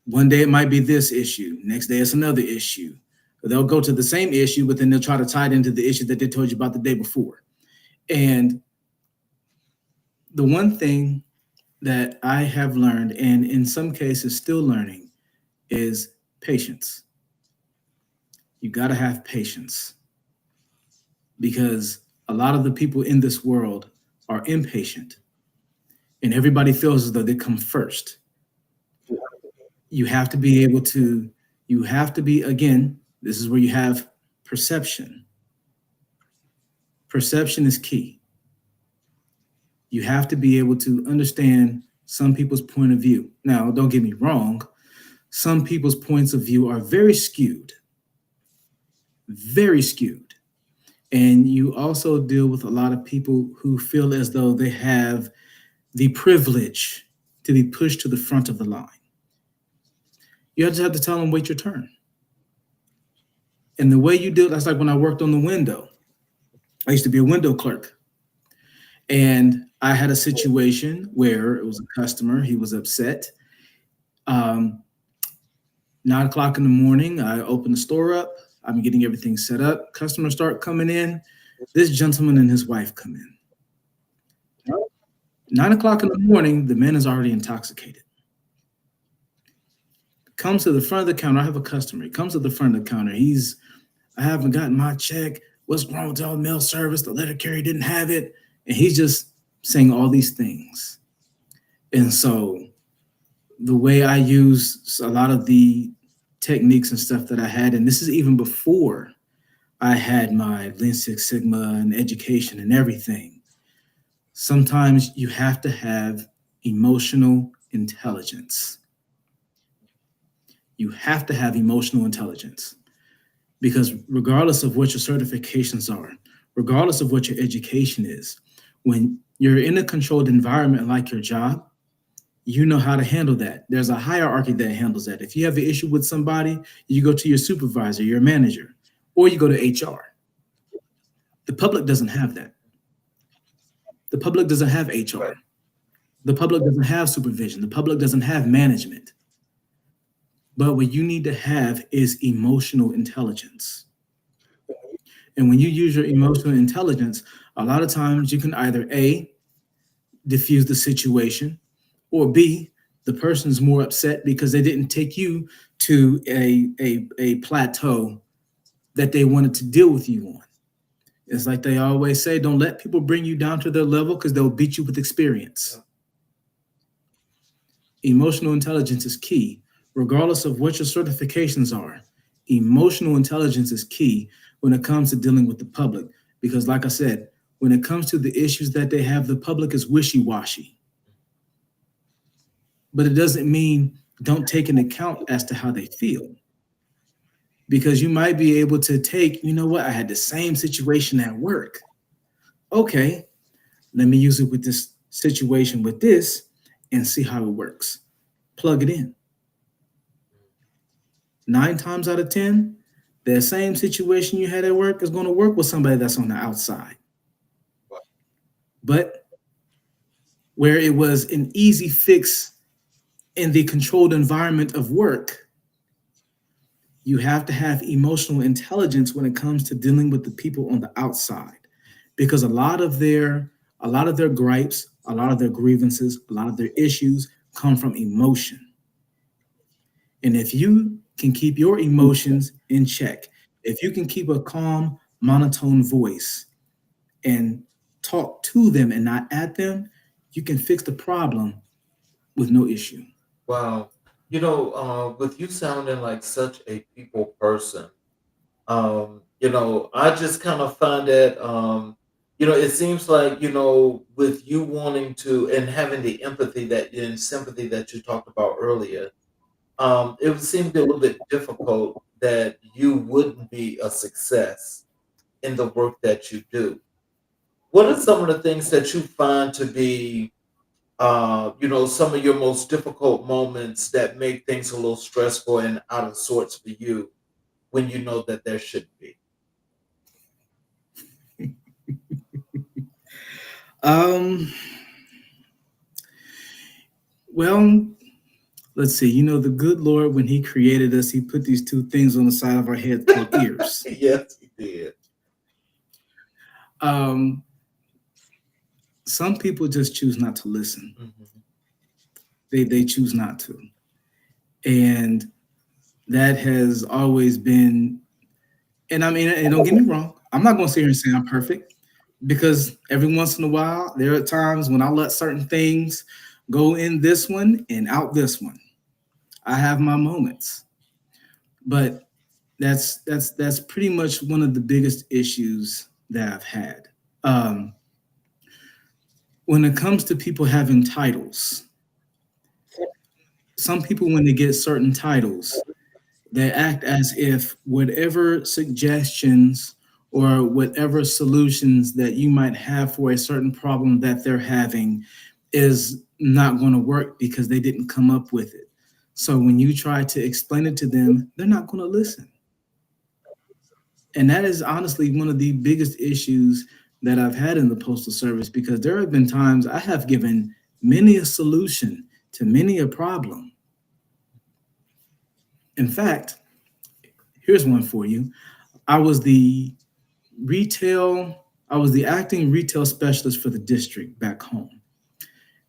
One day it might be this issue, next day it's another issue. They'll go to the same issue, but then they'll try to tie it into the issue that they told you about the day before. And the one thing that I have learned, and in some cases still learning, is patience. You got to have patience because a lot of the people in this world are impatient and everybody feels as though they come first. You have to be able to, you have to be, again, this is where you have perception. Perception is key. You have to be able to understand some people's point of view. Now, don't get me wrong, some people's points of view are very skewed, very skewed. And you also deal with a lot of people who feel as though they have the privilege to be pushed to the front of the line. You just have to tell them, wait your turn. And the way you do it, that's like when I worked on the window. I used to be a window clerk. And I had a situation where it was a customer, he was upset. Um, 9 o'clock in the morning, I open the store up. I'm getting everything set up. Customers start coming in. This gentleman and his wife come in. 9 o'clock in the morning, the man is already intoxicated. Comes to the front of the counter. I have a customer. He comes to the front of the counter. I haven't gotten my check. What's wrong with our mail service? The letter carrier didn't have it. And he's just saying all these things. And so the way I use a lot of the techniques and stuff that I had, and this is even before I had my Lean Six Sigma and education and everything. Sometimes you have to have emotional intelligence. You have to have emotional intelligence because regardless of what your certifications are, regardless of what your education is, when you're in a controlled environment like your job, you know how to handle that. There's a hierarchy that handles that. If you have an issue with somebody, you go to your supervisor, your manager, or you go to HR. The public doesn't have that. The public doesn't have Right. HR. The public doesn't have supervision. The public doesn't have management. But what you need to have is emotional intelligence. And when you use your emotional intelligence, a lot of times you can either A, diffuse the situation, or B, the person's more upset because they didn't take you to a plateau that they wanted to deal with you on. It's like they always say, don't let people bring you down to their level because they'll beat you with experience. Emotional intelligence is key, regardless of what your certifications are. Emotional intelligence is key when it comes to dealing with the public. Because, like I said, when it comes to the issues that they have, the public is wishy washy. But it doesn't mean don't take into account as to how they feel. Because you might be able to take, you know what, I had the same situation at work. Okay, let me use it with this situation with this and see how it works. Plug it in. 9 times out of 10, The same situation you had at work is going to work with somebody that's on the outside. But where it was an easy fix in the controlled environment of work, you have to have emotional intelligence when it comes to dealing with the people on the outside, because a lot of their gripes, a lot of their grievances, a lot of their issues come from emotion. And if you can keep your emotions in check, if you can keep a calm, monotone voice and talk to them and not at them, you can fix the problem with no issue. Wow. With you sounding like such a people person, I just kind of find that, it seems like, with you wanting to and having the empathy that and sympathy that you talked about earlier, it would seem to be a little bit difficult that you wouldn't be a success in the work that you do. What are some of the things that you find to be, some of your most difficult moments that make things a little stressful and out of sorts for you when you know that there shouldn't be? Um, well, let's see. The good Lord, when He created us, He put these two things on the side of our head called ears. Yes, he did. Um, some people just choose not to listen. Mhm. They choose not to, and that has always been. And I mean, and don't get me wrong, I'm not going to sit here and say I'm perfect, because every once in a while there are times when I let certain things go in this one and out this one. I have my moments, but that's pretty much one of the biggest issues that I've had. Um, when it comes to people having titles, some people, when they get certain titles, they act as if whatever suggestions or whatever solutions that you might have for a certain problem that they're having is not going to work because they didn't come up with it. So when you try to explain it to them, they're not going to listen. And that is honestly one of the biggest issues that I've had in the Postal Service, because there have been times I have given many a solution to many a problem. In fact, here's one for you. I was the I was the acting retail specialist for the district back home.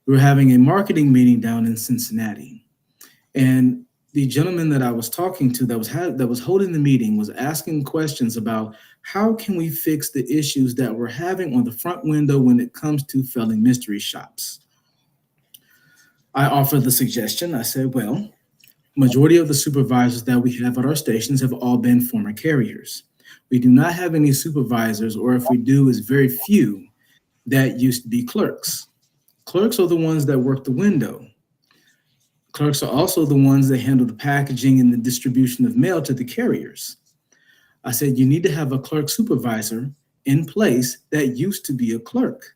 We were having a marketing meeting down in Cincinnati, and the gentleman that I was talking to that was holding the meeting was asking questions about how can we fix the issues that we're having on the front window when it comes to filling mystery shops. I offered the suggestion. I said, well, majority of the supervisors that we have at our stations have all been former carriers. We do not have any supervisors, or if we do, is very few that used to be clerks. Clerks are the ones that work the window. Clerks are also the ones that handle the packaging and the distribution of mail to the carriers. I said, you need to have a clerk supervisor in place that used to be a clerk.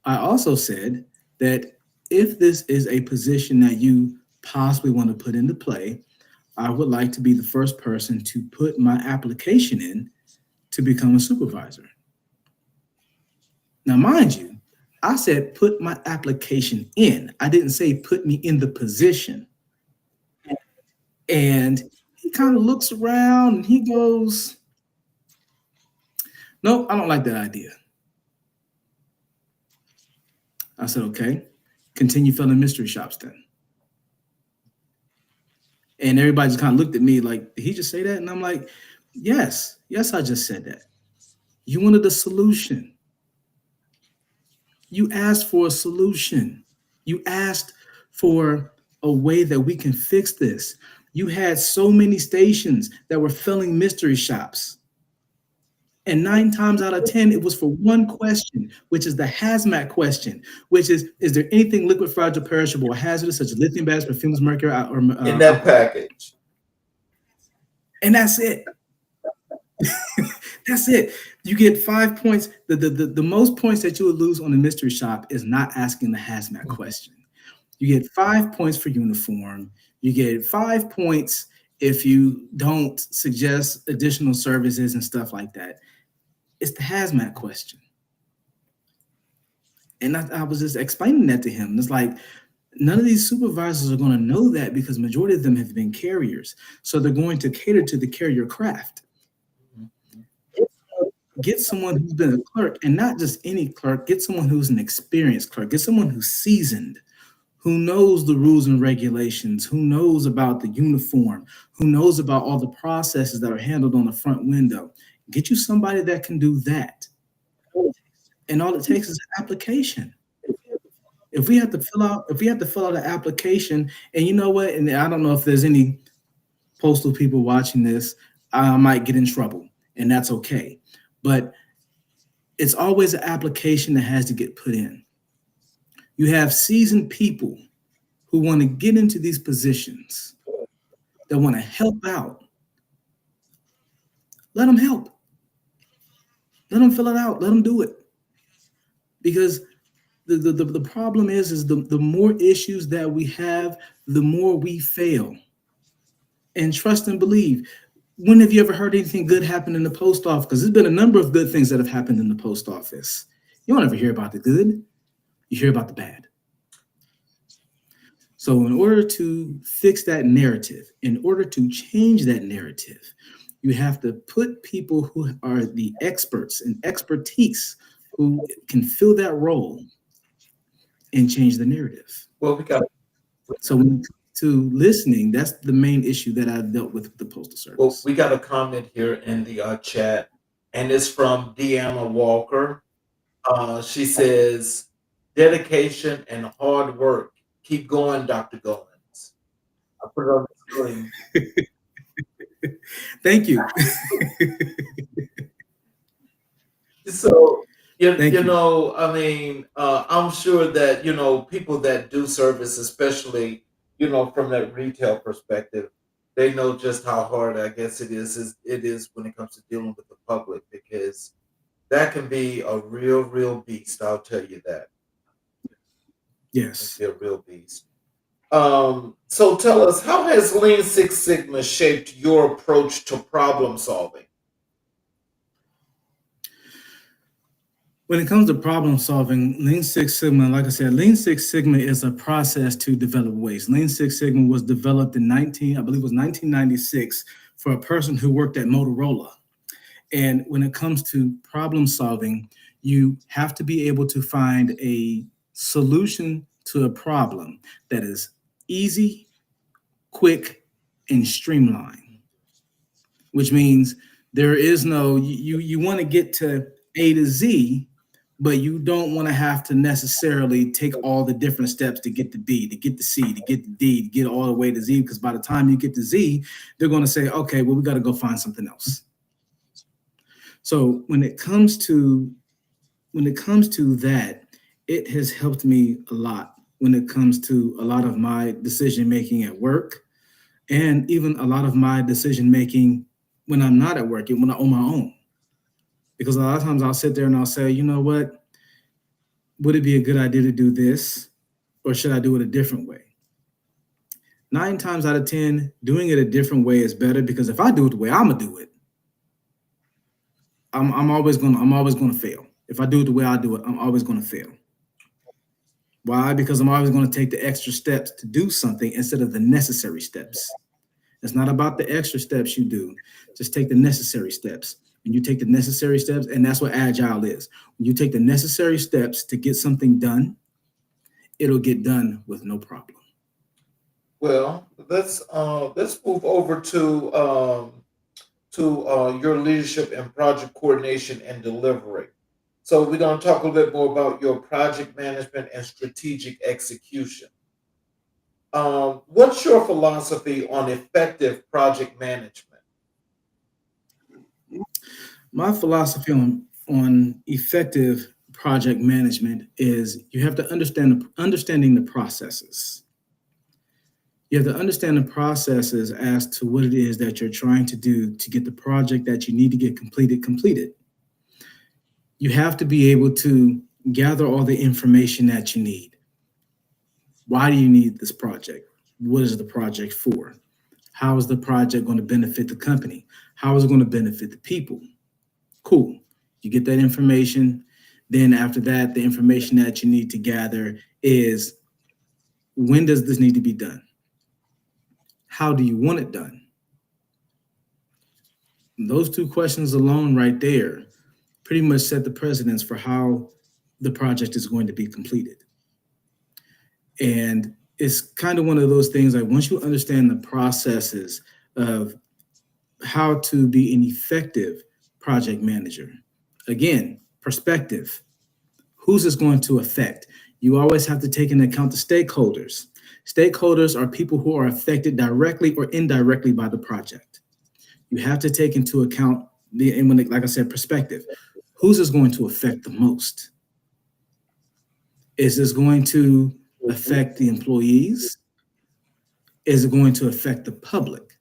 I also said that if this is a position that you possibly want to put into play, I would like to be the first person to put my application in to become a supervisor. Now, mind you, I said put my application in. I didn't say put me in the position. And he kind of looks around and he goes, nope, I don't like that idea. I said, okay, continue filling mystery shops then. And everybody just kind of looked at me like, did he just say that? And I'm like, yes, I just said that. You wanted a solution. You asked for a solution. You asked for a way that we can fix this. You had so many stations that were filling mystery shops. And 9 times out of 10, it was for one question, which is the hazmat question, which is there anything liquid, fragile, perishable, or hazardous, such as lithium batteries, perfumes, mercury, or In that alcohol? package. And that's it. That's it. You get 5 points. The most points that you would lose on a mystery shop is not asking the hazmat question. You get 5 points for uniform. You get 5 points if you don't suggest additional services and stuff like that. It's the hazmat question. And I was just explaining that to him. It's like none of these supervisors are going to know that because majority of them have been carriers. So they're going to cater to the carrier craft. Get someone who's been a clerk, and not just any clerk. Get someone who's an experienced clerk. Get someone who's seasoned, who knows the rules and regulations, who knows about the uniform, who knows about all the processes that are handled on the front window. Get you somebody that can do that. And all it takes is an application. If we have to fill out an application, and you know what, and I don't know if there's any postal people watching this, I might get in trouble, and that's okay. But it's always an application that has to get put in. You have seasoned people who want to get into these positions, that want to help out. Let them help. Let them fill it out. Let them do it. Because the problem is the more issues that we have, the more we fail. And trust and believe. When have you ever heard anything good happen in the post office? Because there's been a number of good things that have happened in the post office. You don't ever hear about the good. You hear about the bad. So in order to fix that narrative, in order to change that narrative, you have to put people who are the experts and expertise who can fill that role and change the narrative. Well, we got. So when it comes to listening, that's the main issue that I've dealt with the Postal Service. Well, we got a comment here in the chat, and it's from Deanna Walker. She says, "Dedication and hard work. Keep going, Dr. Goins." I put it on the screen. Thank you. So, Thank you. I mean, I'm sure that, people that do service, especially, from that retail perspective, they know just how hard, I guess, it is when it comes to dealing with the public, because that can be a real beast. I'll tell you that. Yes. It's a real beast. So tell us, how has Lean Six Sigma shaped your approach to problem solving? When it comes to problem solving, Lean Six Sigma, like I said, Lean Six Sigma is a process to develop waste. Lean Six Sigma was developed in 1996 for a person who worked at Motorola. And when it comes to problem solving, you have to be able to find a solution to a problem that is easy, quick, and streamlined, which means there is no, you want to get to A to Z, but you don't want to have to necessarily take all the different steps to get to B, to get to C, to get to D, to get all the way to Z, because by the time you get to Z, they're going to say, okay, well, we got to go find something else. So when it comes to that, it has helped me a lot when it comes to a lot of my decision making at work, and even a lot of my decision making when I'm not at work and when I'm on my own. Because a lot of times I'll sit there and I'll say, you know what, would it be a good idea to do this, or should I do it a different way? 9 times out of 10, doing it a different way is better, because if I do it the way I'm gonna do it, I'm always gonna fail. If I do it the way I do it, I'm always gonna fail. Why? Because I'm always gonna take the extra steps to do something instead of the necessary steps. It's not about the extra steps you do. Just take the necessary steps. And you take the necessary steps, and that's what agile is. When you take the necessary steps to get something done, it'll get done with no problem. Well, let's move over to your leadership and project coordination and delivery. So we're going to talk a little bit more about your project management and strategic execution. What's your philosophy on effective project management? My philosophy on effective project management is you have to understanding the processes. You have to understand the processes as to what it is that you're trying to do to get the project that you need to get completed. You have to be able to gather all the information that you need. Why do you need this project? What is the project for? How is the project going to benefit the company? How is it going to benefit the people? Cool. You get that information. Then after that, the information that you need to gather is, when does this need to be done? How do you want it done? Those two questions alone right there pretty much set the precedence for how the project is going to be completed. And it's kind of one of those things, like once you understand the processes of how to be an effective project manager, again, perspective, who's this going to affect? You always have to take into account the stakeholders. Stakeholders are people who are affected directly or indirectly by the project. You have to take into account and when, like I said, perspective. Who's this going to affect the most? Is this going to affect the employees? Is it going to affect the public?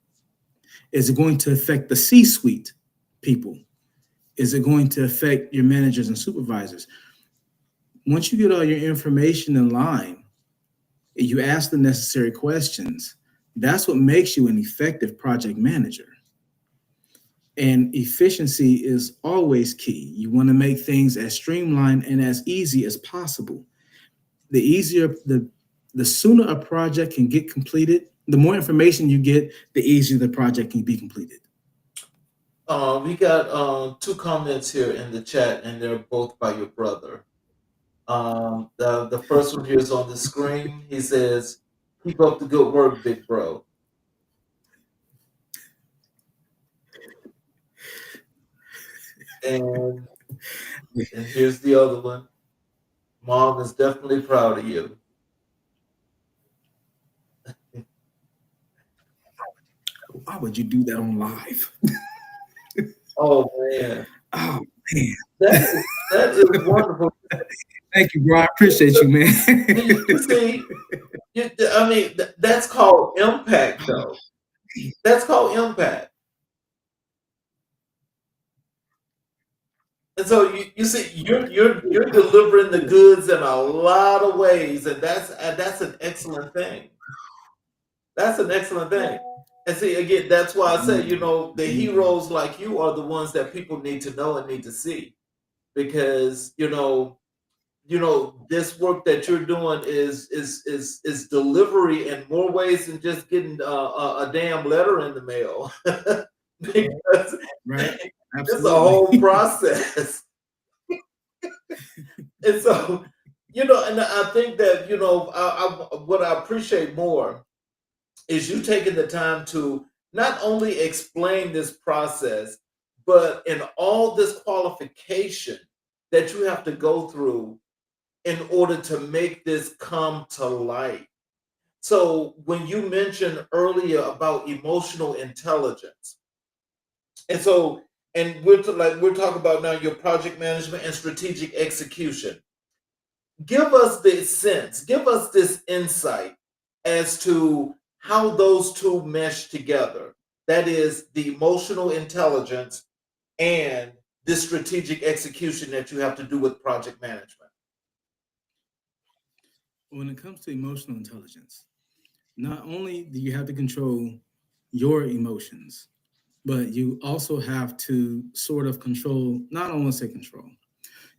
Is it going to affect the C-suite people? Is it going to affect your managers and supervisors? Once you get all your information in line, you ask the necessary questions, that's what makes you an effective project manager. And efficiency is always key. You want to make things as streamlined and as easy as possible. The easier, the sooner a project can get completed, the more information you get, the easier the project can be completed. We got two comments here in the chat, and they're both by your brother. The first one here is on the screen. He says, "Keep up the good work, big bro." And here's the other one. "Mom is definitely proud of you." Why would you do that on live? Oh man. Oh man. That is wonderful. Thank you, bro. I appreciate you, man. You see, I mean, that's called impact, though. That's called impact. And so you see, you're delivering the goods in a lot of ways, and that's an excellent thing. That's an excellent thing. And see, again, that's why I say, the heroes like you are the ones that people need to know and need to see, because this work that you're doing is delivery in more ways than just getting a damn letter in the mail. Because Right. it's a whole process. And so, and I think that, what I appreciate more is you taking the time to not only explain this process, but in all this qualification that you have to go through in order to make this come to light. So when you mentioned earlier about emotional intelligence, and we're talking about now your project management and strategic execution. Give us this insight as to how those two mesh together. That is the emotional intelligence and the strategic execution that you have to do with project management. When it comes to emotional intelligence, not only do you have to control your emotions, but you also have to sort of control, not only say control,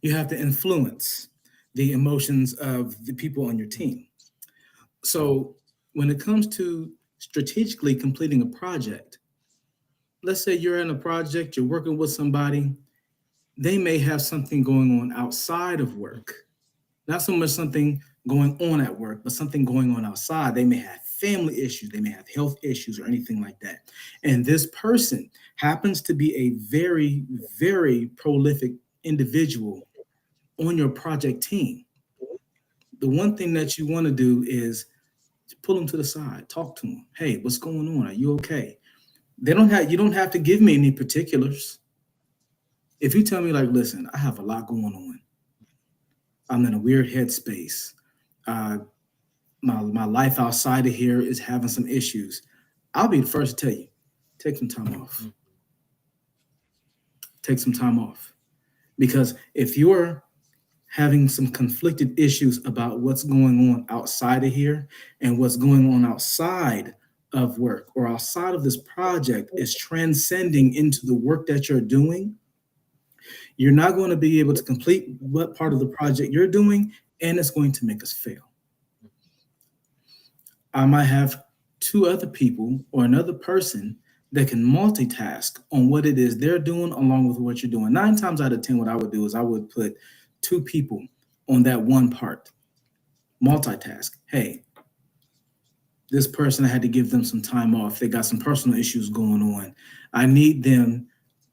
you have to influence the emotions of the people on your team. So when it comes to strategically completing a project, let's say you're in a project, you're working with somebody, they may have something going on outside of work. Not so much something going on at work, but something going on outside. They may have family issues, they may have health issues or anything like that. And this person happens to be a very, very prolific individual on your project team. The one thing that you want to do is pull them to the side, talk to them. Hey, what's going on? Are you okay? You don't have to give me any particulars. If you tell me, like, listen, I have a lot going on. I'm in a weird headspace. My life outside of here is having some issues. I'll be the first to tell you, take some time off. Take some time off. Because if you're having some conflicted issues about what's going on outside of here and what's going on outside of work or outside of this project is transcending into the work that you're doing, you're not going to be able to complete what part of the project you're doing, and it's going to make us fail. I might have two other people or another person that can multitask on what it is they're doing along with what you're doing. 9 times out of 10, what I would do is I would put two people on that one part, multitask. Hey, this person, I had to give them some time off. They got some personal issues going on. I need them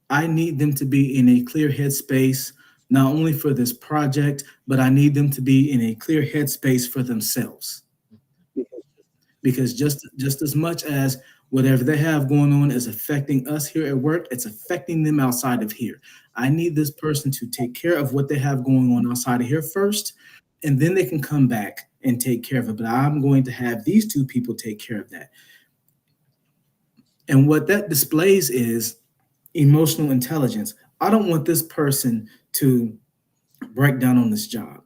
to be in a clear headspace, not only for this project, but I need them to be in a clear headspace for themselves. Because just as much as whatever they have going on is affecting us here at work, it's affecting them outside of here. I need this person to take care of what they have going on outside of here first, and then they can come back and take care of it. But I'm going to have these two people take care of that. And what that displays is emotional intelligence. I don't want this person to break down on this job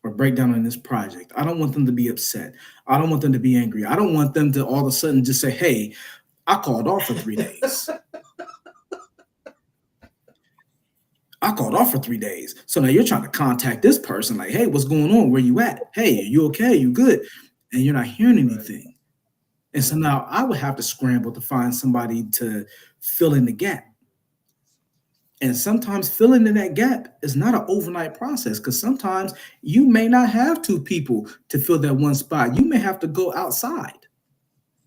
or break down on this project. I don't want them to be upset. I don't want them to be angry. I don't want them to all of a sudden just say, hey, I called off for 3 days. I called off for 3 days. So now you're trying to contact this person like, hey, what's going on? Where you at? Hey, are you okay? You good? And you're not hearing anything. And so now I would have to scramble to find somebody to fill in the gap. And sometimes filling in that gap is not an overnight process, because sometimes you may not have two people to fill that one spot. You may have to go outside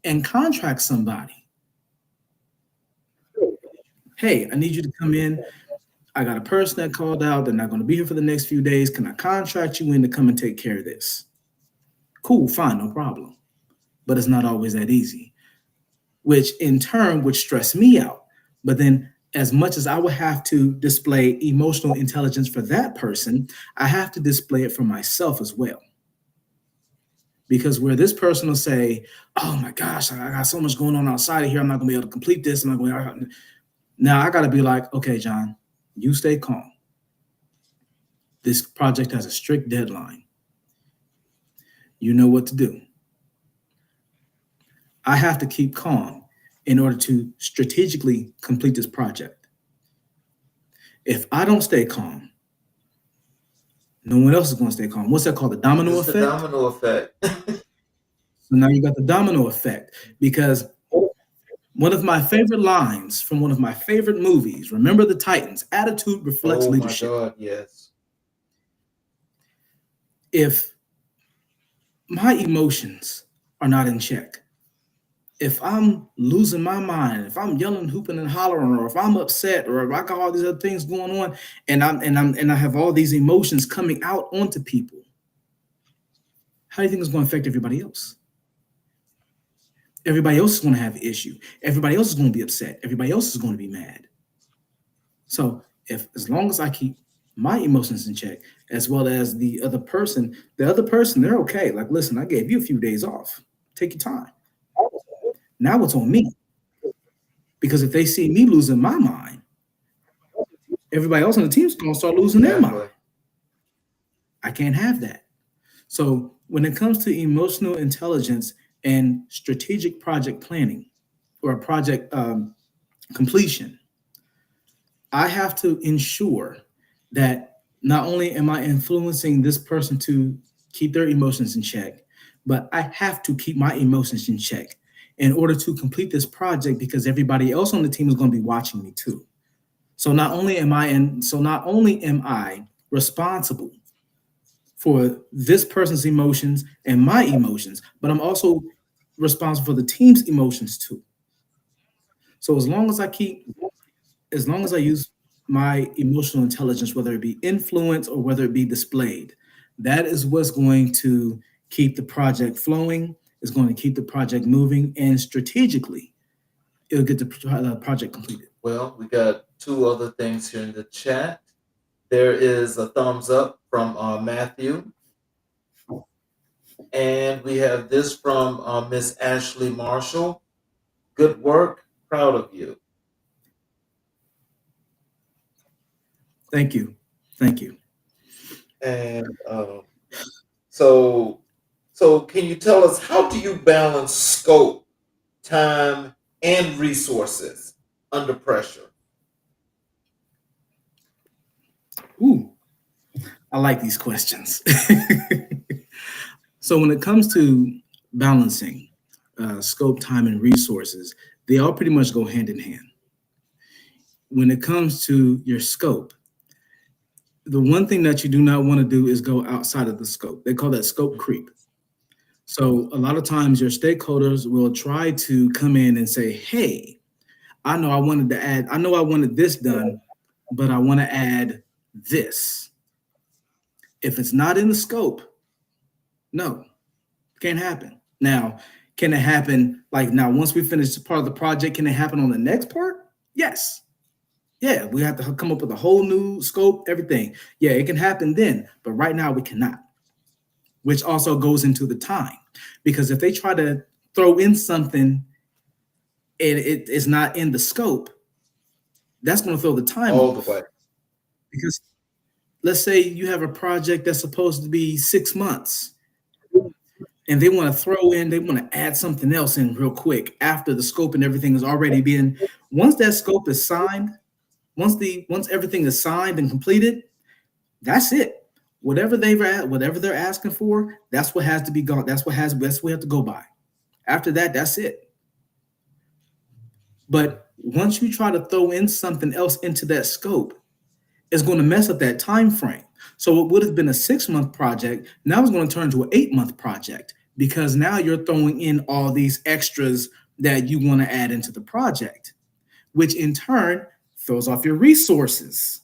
and contract somebody. Hey, I need you to come in. I got a person that called out. They're not going to be here for the next few days. Can I contract you in to come and take care of this? Cool, fine, no problem. But it's not always that easy, which in turn would stress me out. But then as much as I would have to display emotional intelligence for that person, I have to display it for myself as well. Because where this person will say, oh my gosh, I got so much going on outside of here, I'm not gonna be able to complete this. I'm not going to. Now I gotta be like, okay, John, you stay calm. This project has a strict deadline. You know what to do. I have to keep calm in order to strategically complete this project. If I don't stay calm, no one else is going to stay calm. What's that called? The domino It's effect? the domino effect. So now you got the domino effect, because one of my favorite lines from one of my favorite movies, Remember the Titans, attitude reflects Oh my leadership. God, yes. If my emotions are not in check, if I'm losing my mind, if I'm yelling, hooping, and hollering, or if I'm upset, or if I got all these other things going on, and I have all these emotions coming out onto people, how do you think it's going to affect everybody else? Everybody else is going to have an issue. Everybody else is going to be upset. Everybody else is going to be mad. So as long as I keep my emotions in check, as well as the other person, they're okay. Like, listen, I gave you a few days off. Take your time. Now it's on me. Because if they see me losing my mind, everybody else on the team is going to start losing their mind. I can't have that. So when it comes to emotional intelligence and strategic project planning or project completion, I have to ensure that not only am I influencing this person to keep their emotions in check, but I have to keep my emotions in check in order to complete this project, because everybody else on the team is going to be watching me too. So not only am I responsible for this person's emotions and my emotions, but I'm also responsible for the team's emotions too. So as long as I use my emotional intelligence, whether it be influence or whether it be displayed, that is what's going to keep the project flowing, is going to keep the project moving, and strategically, it'll get the project completed. Well, we got two other things here in the chat. There is a thumbs up from Matthew. And we have this from Miss Ashley Marshall. Good work. Proud of you. Thank you. Thank you. And so can you tell us, how do you balance scope, time, and resources under pressure? Ooh, I like these questions. So when it comes to balancing scope, time, and resources, they all pretty much go hand in hand. When it comes to your scope, the one thing that you do not want to do is go outside of the scope. They call that scope creep. So a lot of times your stakeholders will try to come in and say, hey, I know I wanted this done, but I want to add this. If it's not in the scope, no, can't happen. Now, can it happen like now once we finish part of the project, can it happen on the next part? Yes. Yeah, we have to come up with a whole new scope, everything. Yeah, it can happen then, but right now we cannot, which also goes into the time. Because if they try to throw in something and it is not in the scope, that's going to throw the time All the off. way. Because let's say you have a project that's supposed to be 6 months and they want to add something else in real quick after the scope and everything has already been, once that scope is signed, once everything is signed and completed, that's it. Whatever they're asking for, that's what has to be gone. That's what we have to go by. After that, that's it. But once you try to throw in something else into that scope, it's going to mess up that time frame. So what would have been a 6-month project now is going to turn into an 8-month project because now you're throwing in all these extras that you want to add into the project, which in turn throws off your resources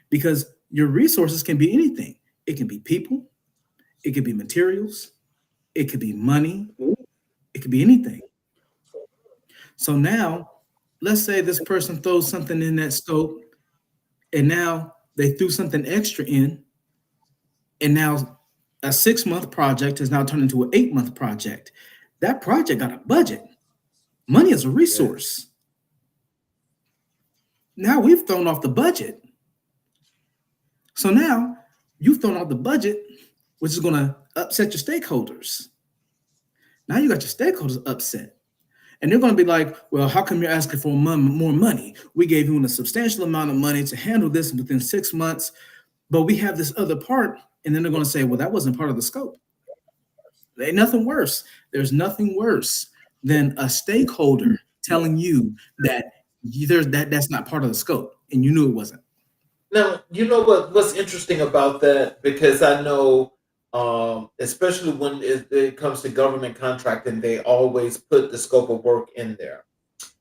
because your resources can be anything. It can be people, it could be materials, it could be money, it could be anything. So now, let's say this person throws something in that scope, and now they threw something extra in, and now a 6-month project has now turned into an 8-month project. That project got a budget. Money is a resource. Now we've thrown off the budget. So now you've thrown off the budget, which is going to upset your stakeholders. Now you got your stakeholders upset. And they're going to be like, well, how come you're asking for more money? We gave you a substantial amount of money to handle this within 6 months, but we have this other part. And then they're going to say, well, that wasn't part of the scope. There ain't nothing worse. There's nothing worse than a stakeholder telling you that that's not part of the scope, and you knew it wasn't. Now, you know what's interesting about that? Because I know, especially when it comes to government contracting, they always put the scope of work in there.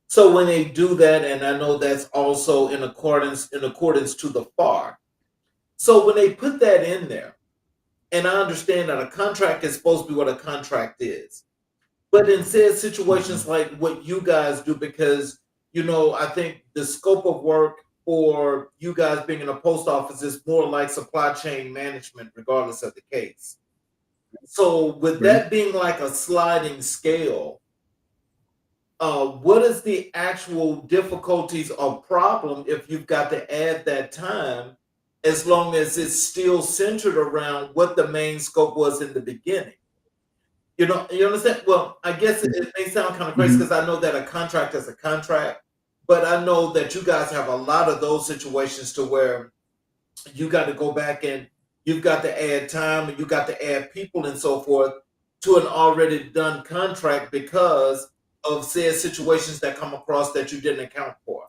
So when they do that, and I know that's also in accordance to the FAR. So when they put that in there, and I understand that a contract is supposed to be what a contract is, but in said situations like what you guys do, because I think the scope of work for you guys being in a post office is more like supply chain management, regardless of the case. So with Right. that being like a sliding scale, what is the actual difficulties or problem if you've got to add that time, as long as it's still centered around what the main scope was in the beginning? You understand? Well, I guess it may sound kind of crazy Mhm. because I know that a contract is a contract, but I know that you guys have a lot of those situations to where you got to go back and you've got to add time and you got to add people and so forth to an already done contract because of said situations that come across that you didn't account for.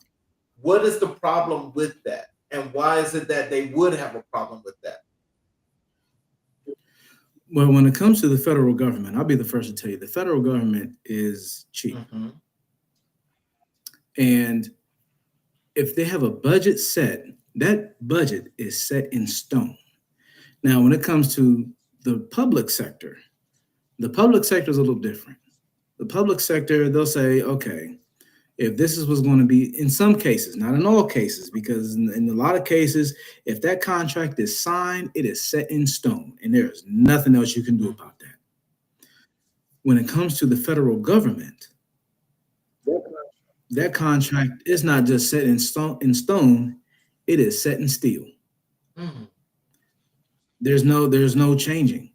What is the problem with that? And why is it that they would have a problem with that? Well, when it comes to the federal government, I'll be the first to tell you the federal government is cheap. Mm-hmm. And if they have a budget set, that budget is set in stone. Now, when it comes to the public sector is a little different. The public sector, they'll say, okay, if this is what's going to be in some cases, not in all cases, because in a lot of cases, if that contract is signed, it is set in stone and there is nothing else you can do about that. When it comes to the federal government, that contract is not just set in stone, it is set in steel. Mm-hmm. There's no changing.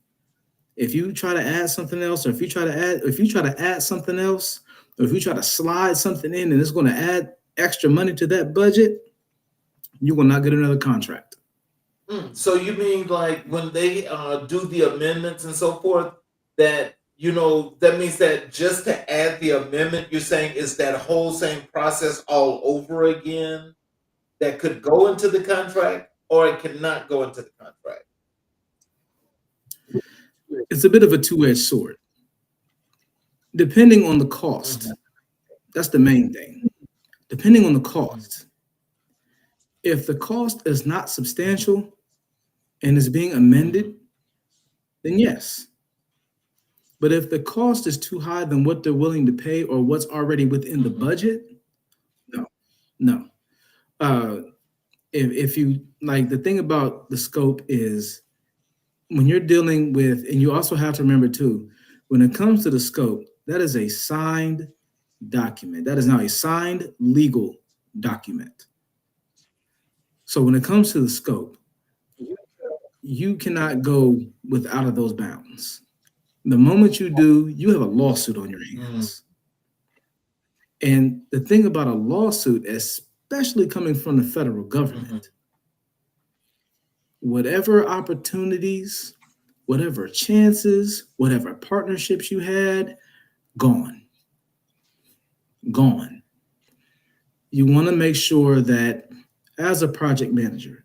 If you try to add something else, or if you try to add something else, or if you try to slide something in and it's going to add extra money to that budget, you will not get another contract. So you mean like when they do the amendments and so forth, that that means that just to add the amendment, you're saying is that whole same process all over again that could go into the contract or it cannot go into the contract? It's a bit of a two-edged sword, depending on the cost. Mhm. That's the main thing. Depending on the Mhm. cost. If the cost is not substantial and is being amended, then yes. But if the cost is too high than what they're willing to pay or what's already within the Mhm. budget, no, no. Uh, if you like, the thing about the scope is when you're dealing with, and you also have to remember too, when it comes to the scope, that is a signed document. That is now a signed legal document. So when it comes to the scope, you cannot go without of those bounds. The moment you do, you have a lawsuit on your Mm. hands. And the thing about a lawsuit, especially coming from the federal Mhm. government, whatever opportunities, whatever chances, whatever partnerships you had, gone, gone. You want to make sure that as a project manager,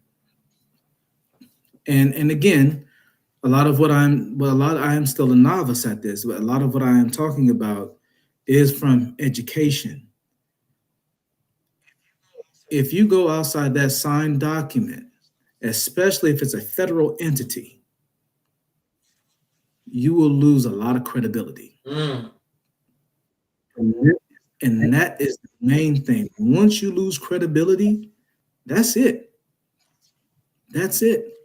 and again, I am still a novice at this, but a lot of what I am talking about is from education. If you go outside that signed document, especially if it's a federal entity, you will lose a lot of credibility. Mm. And that is the main thing. Once you lose credibility, that's it. That's it.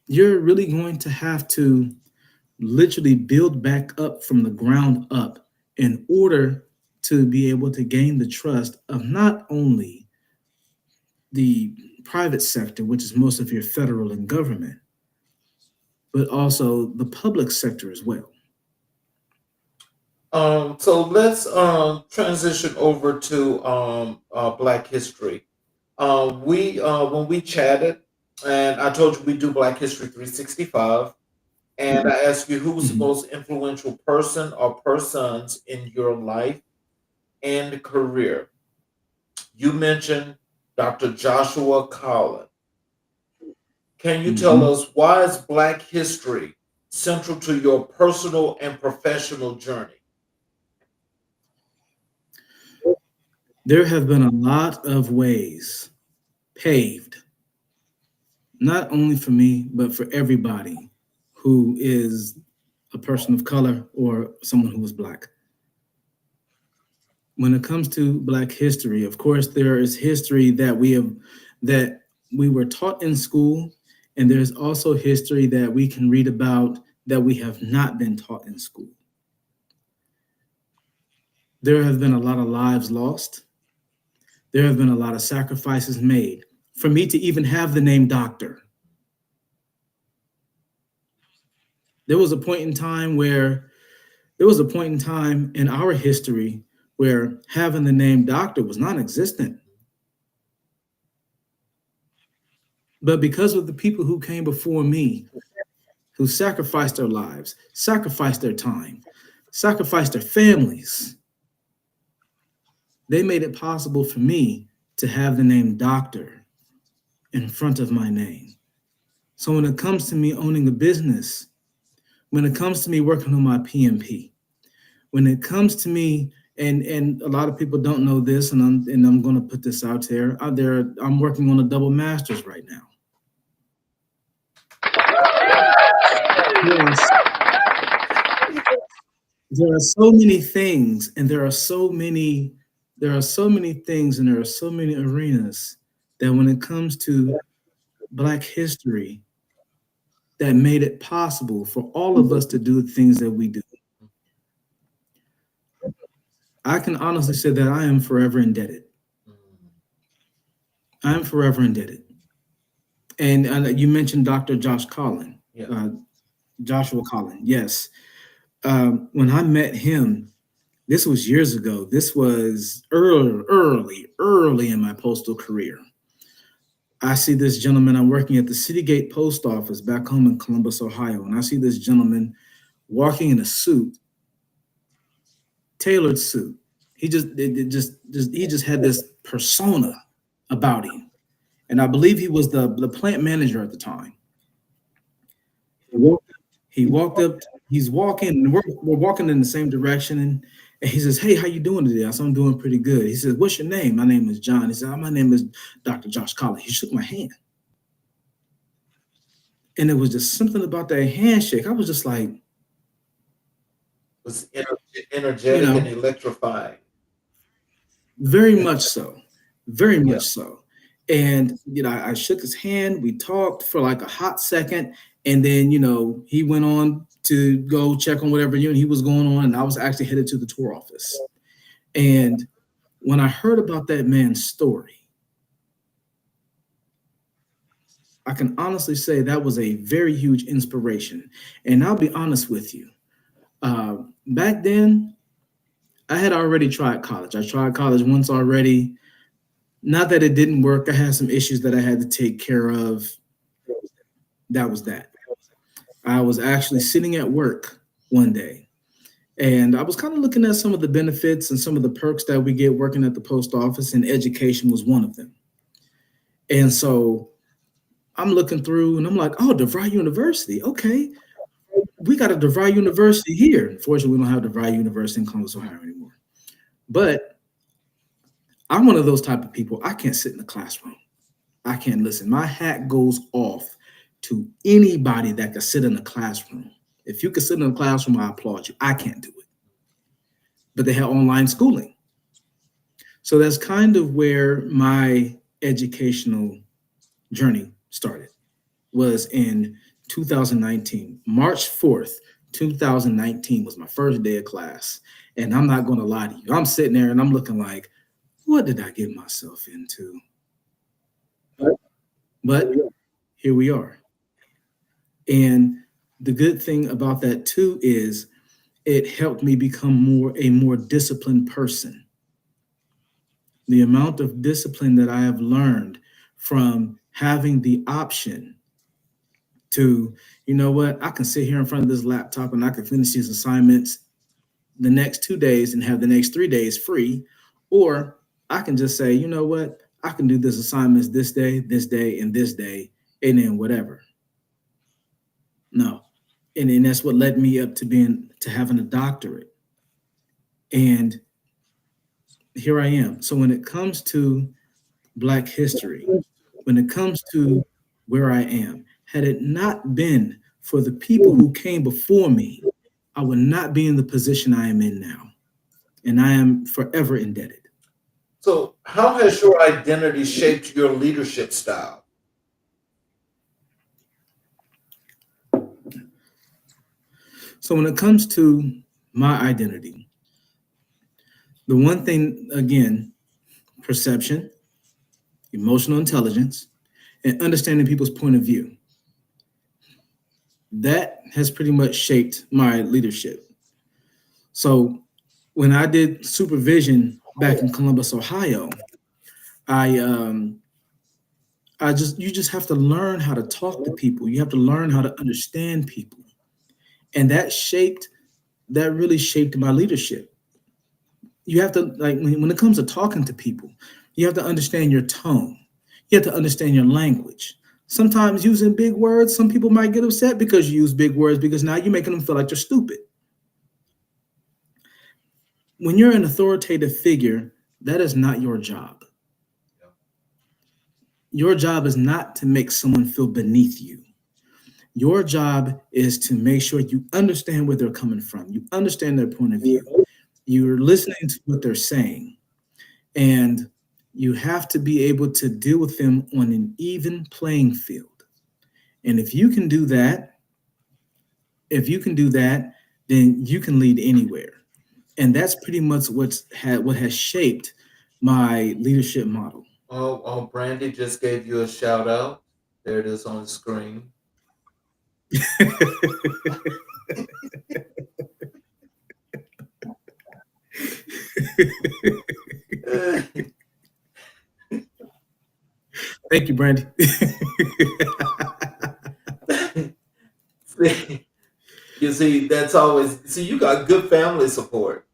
You're really going to have to literally build back up from the ground up in order to be able to gain the trust of not only the private sector, which is most of your federal and government, but also the public sector as well. So let's transition over to Black History. We when we chatted, and I told you we do Black History 365, and I asked you who was the Mhm. most influential person or persons in your life and career. You mentioned Dr. Joshua Collins. Can you tell Mhm. us why is Black History central to your personal and professional journey? There have been a lot of ways paved, not only for me, but for everybody who is a person of color or someone who is Black. When it comes to Black history, of course, there is history that we were taught in school, and there's also history that we can read about that we have not been taught in school. There have been a lot of lives lost. There have been a lot of sacrifices made. For me to even have the name doctor, there was a point in time where there was a point in time in our history where having the name doctor was non-existent. But because of the people who came before me, who sacrificed their lives, sacrificed their time, sacrificed their families, they made it possible for me to have the name doctor in front of my name. So when it comes to me owning a business, when it comes to me working on my PMP, when it comes to me, and a lot of people don't know this, and I'm going to put this out there. I'm working on a double masters right now. Yes, there are so many things, and there are so many things, and there are so many arenas that when it comes to Black history, that made it possible for all of us to do the things that we do. I can honestly say that I am forever indebted. Mm. I am forever indebted. And you mentioned Dr. Yeah. uh, Joshua Collin. Yes. When I met him, This was years ago. This was early in my postal career. I see this gentleman. I'm working at the City Gate Post Office back home in Columbus, Ohio, and I see this gentleman walking in a suit, tailored suit. He just had this persona about him, and I believe he was the plant manager at the time. He walked up. He's walking, and we're walking in the same direction, and he says, "Hey, how you doing today?" I said, "I'm doing pretty good." He says, "What's your name?" "My name is John." He said, "My name is Dr. Josh Collins." He shook my hand, and it was just something about that handshake. I was just like, Was you energetic and know, electrifying. very much so, very Yeah. much so. And I shook his hand. We talked for like a hot second, and then he went on to go check on whatever unit he was going on, and I was actually headed to the tour office. And when I heard about that man's story, I can honestly say that was a very huge inspiration. And I'll be honest with you, back then I had already tried college. I tried college once already. Not that it didn't work. I had some issues that I had to take care of. That was that. I was actually sitting at work one day, and I was kind of looking at some of the benefits and some of the perks that we get working at the post office, and education was one of them. And so I'm looking through and I'm like, oh, DeVry University. Okay. We got a DeVry University here. Unfortunately, we don't have DeVry University in Columbus, Ohio anymore. But I'm one of those type of people. I can't sit in the classroom. I can't listen. My hat goes off to anybody that can sit in a classroom. If you can sit in a classroom, I applaud you. I can't do it. But they have online schooling. So that's kind of where my educational journey started, was in 2019. March 4th, 2019 was my first day of class. And I'm not going to lie to you. I'm sitting there and I'm looking like, what did I get myself into? But here we are. And the good thing about that too is it helped me become a more disciplined person. The amount of discipline that I have learned from having the option to, I can sit here in front of this laptop and I can finish these assignments the next 2 days and have the next 3 days free. Or I can just say, I can do this assignments this day, and this day, and then whatever. No. And then that's what led me up to having a doctorate. And here I am. So when it comes to Black history, when it comes to where I am, had it not been for the people who came before me, I would not be in the position I am in now. And I am forever indebted. So, how has your identity shaped your leadership style? So when it comes to my identity, the one thing, again, perception, emotional intelligence, and understanding people's point of view. That has pretty much shaped my leadership. So when I did supervision back in Columbus, Ohio, I you just have to learn how to talk to people. You have to learn how to understand people. And that really shaped my leadership. You have to, like, when it comes to talking to people, you have to understand your tone. You have to understand your language. Sometimes using big words, some people might get upset because you use big words because now you're making them feel like they're stupid. When you're an authoritative figure, that is not your job. Your job is not to make someone feel beneath you. Your job is to make sure you understand where they're coming from. You understand their point of view. You're listening to what they're saying. And you have to be able to deal with them on an even playing field. And if you can do that, then you can lead anywhere. And that's pretty much what has shaped my leadership model. Oh, Brandy just gave you a shout out. There it is on the screen. Thank you, Brandy. See, you see, that's always see. You got good family support.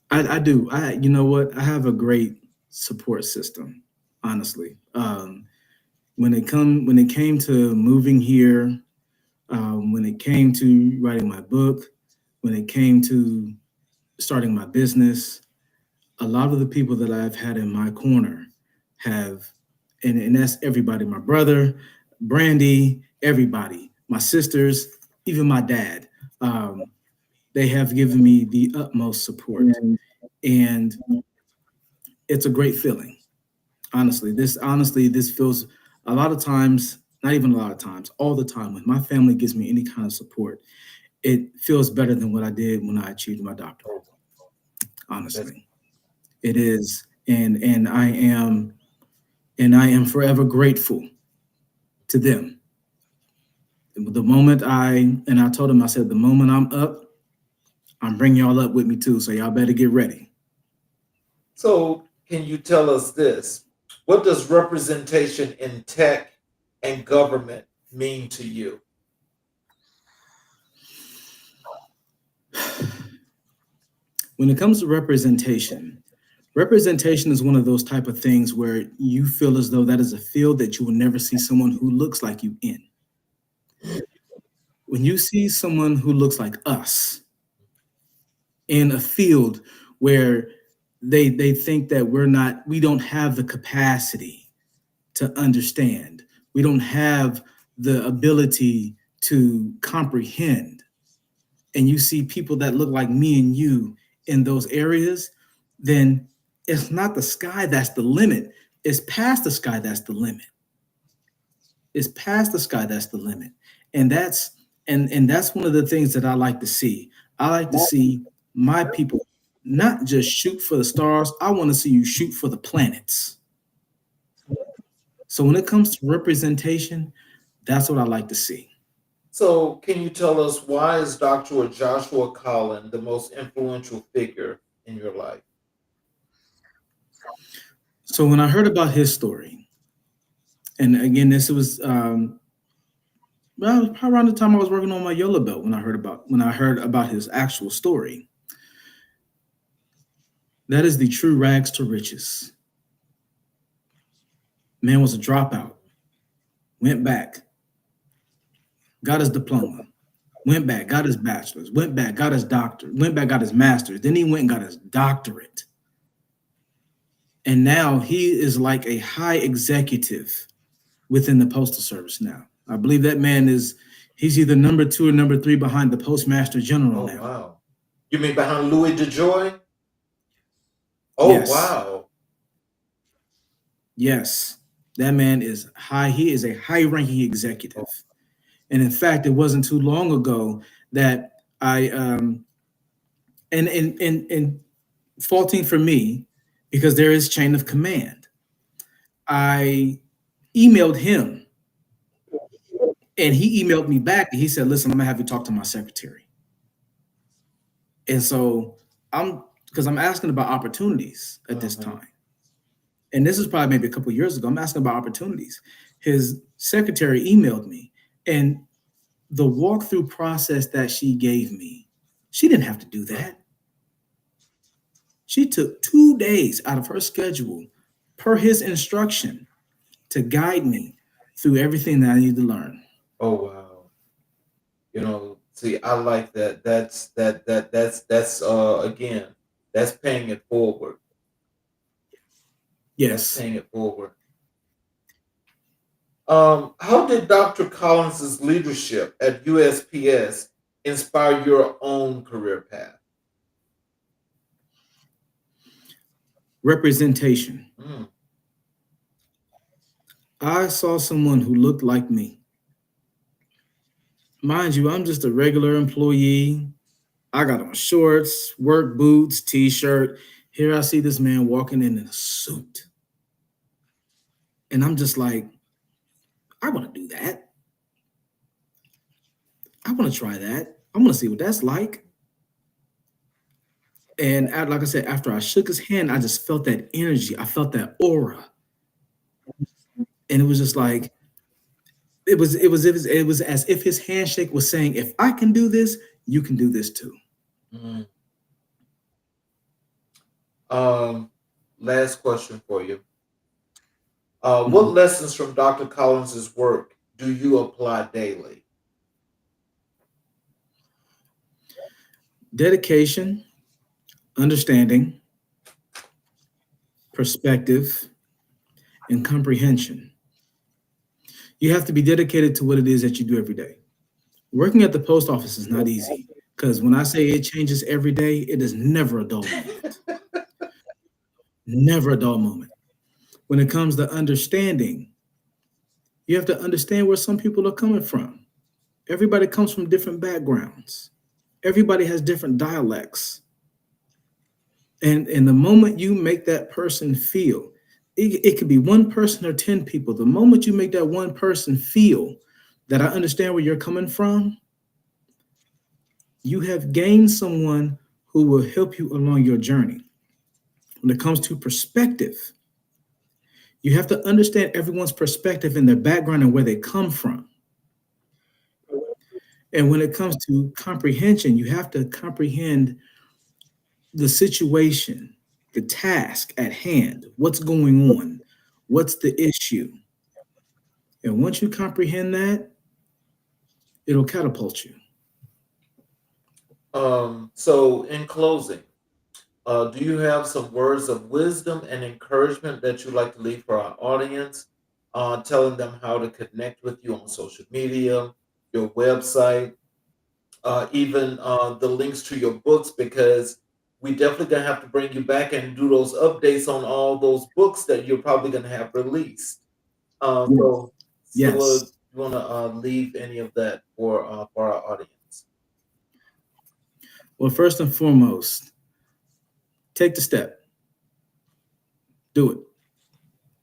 I do. You know what? I have a great support system, honestly. When it came to moving here, when it came to writing my book, when it came to starting my business, a lot of the people that I've had in my corner have, and that's everybody, my brother, Brandy, everybody, my sisters, even my dad. They have given me the utmost support. And it's a great feeling. This feels a lot of times, not even a lot of times, all the time, when my family gives me any kind of support, it feels better than what I did when I achieved my doctorate. That's Honestly, it is, and I am forever grateful to them. The moment I told them, I said, the moment I'm up, I'm bringing y'all up with me too. So y'all better get ready. so. Can you tell us this? What does representation in tech and government mean to you? When it comes to representation, representation is one of those type of things where you feel as though that is a field that you will never see someone who looks like you in. When you see someone who looks like us in a field where they think that we don't have the capacity to understand, we don't have the ability to comprehend, and you see people that look like me and you in those areas, then it's not the sky that's the limit. It's past the sky that's the limit. It's past the sky that's the limit. And that's one of the things that I like to see. I like to see my people not just shoot for the stars. I want to see you shoot for the planets. So when it comes to representation, that's what I like to see. So, can you tell us why is Dr. Joshua Collin the most influential figure in your life? So when I heard about his story, and again, this was well, it was probably around the time I was working on my YOLO belt when I heard about his actual story. That is the true rags to riches. Man was a dropout, went back, got his diploma, went back, got his bachelor's, went back, got his doctor, went back, got his master's. Then he went and got his doctorate. And now he is like a high executive within the Postal Service now. I believe that man he's either number 2 or number 3 behind the Postmaster General Oh now. wow! You mean behind Louis DeJoy? Oh Yes, wow! yes. That man is high. He is a high-ranking executive. And in fact, it wasn't too long ago that I and faulting for me because there is chain of command. I emailed him and he emailed me back and he said, "Listen, I'm gonna have you talk to my secretary." And so I'm asking about opportunities at this Uh-huh. time. And this is probably maybe a couple of years ago. I'm asking about opportunities. His secretary emailed me, and the walkthrough process that she gave me, she didn't have to do that. She took 2 days out of her schedule per his instruction to guide me through everything that I need to learn. Oh wow! See, I like that. That's again, that's paying it forward. That's Yes. paying it forward. How did Dr. Collins's leadership at USPS inspire your own career path? Representation. Mm, I saw someone who looked like me. Mind you, I'm just a regular employee. I got on shorts, work boots, t-shirt. Here I see this man walking in a suit. And I'm just like, I want to do that. I want to try that. I want to see what that's like. And like I said, after I shook his hand, I just felt that energy. I felt that aura, and it was just like it was as if his handshake was saying, "If I can do this, you can do this too." Mm. Um, Last question for you. What Mhm. lessons from Dr. Collins's work do you apply daily? Dedication, understanding, perspective, and comprehension. You have to be dedicated to what it is that you do every day. Working at the post office is not easy because when I say it changes every day, it is never a dull moment. Never a dull moment. When it comes to understanding, you have to understand where some people are coming from. Everybody comes from different backgrounds. Everybody has different dialects. And the moment you make that person feel, it could be one person or 10 people. The moment you make that one person feel that I understand where you're coming from, you have gained someone who will help you along your journey. When it comes to perspective, you have to understand everyone's perspective and their background and where they come from. And when it comes to comprehension, you have to comprehend the situation, the task at hand, what's going on, what's the issue. And once you comprehend that, it'll catapult you. So in closing, do you have some words of wisdom and encouragement that you'd like to leave for our audience, telling them how to connect with you on social media, your website, even the links to your books? Because we definitely gonna have to bring you back and do those updates on all those books that you're probably gonna have released. So, Yes. you want to leave any of that for our audience? Well, first and foremost, take the step. Do it.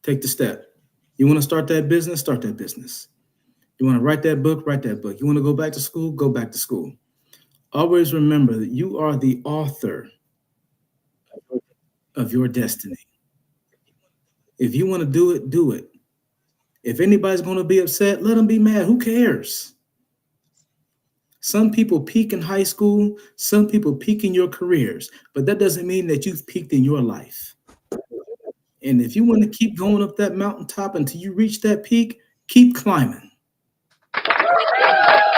Take the step. You want to start that business? Start that business. You want to write that book? Write that book. You want to go back to school? Go back to school. Always remember that you are the author of your destiny. If you want to do it, do it. If anybody's going to be upset, let them be mad. Who cares? Some people peak in high school, some people peak in your careers, but that doesn't mean that you've peaked in your life. And if you want to keep going up that mountaintop until you reach that peak, keep climbing.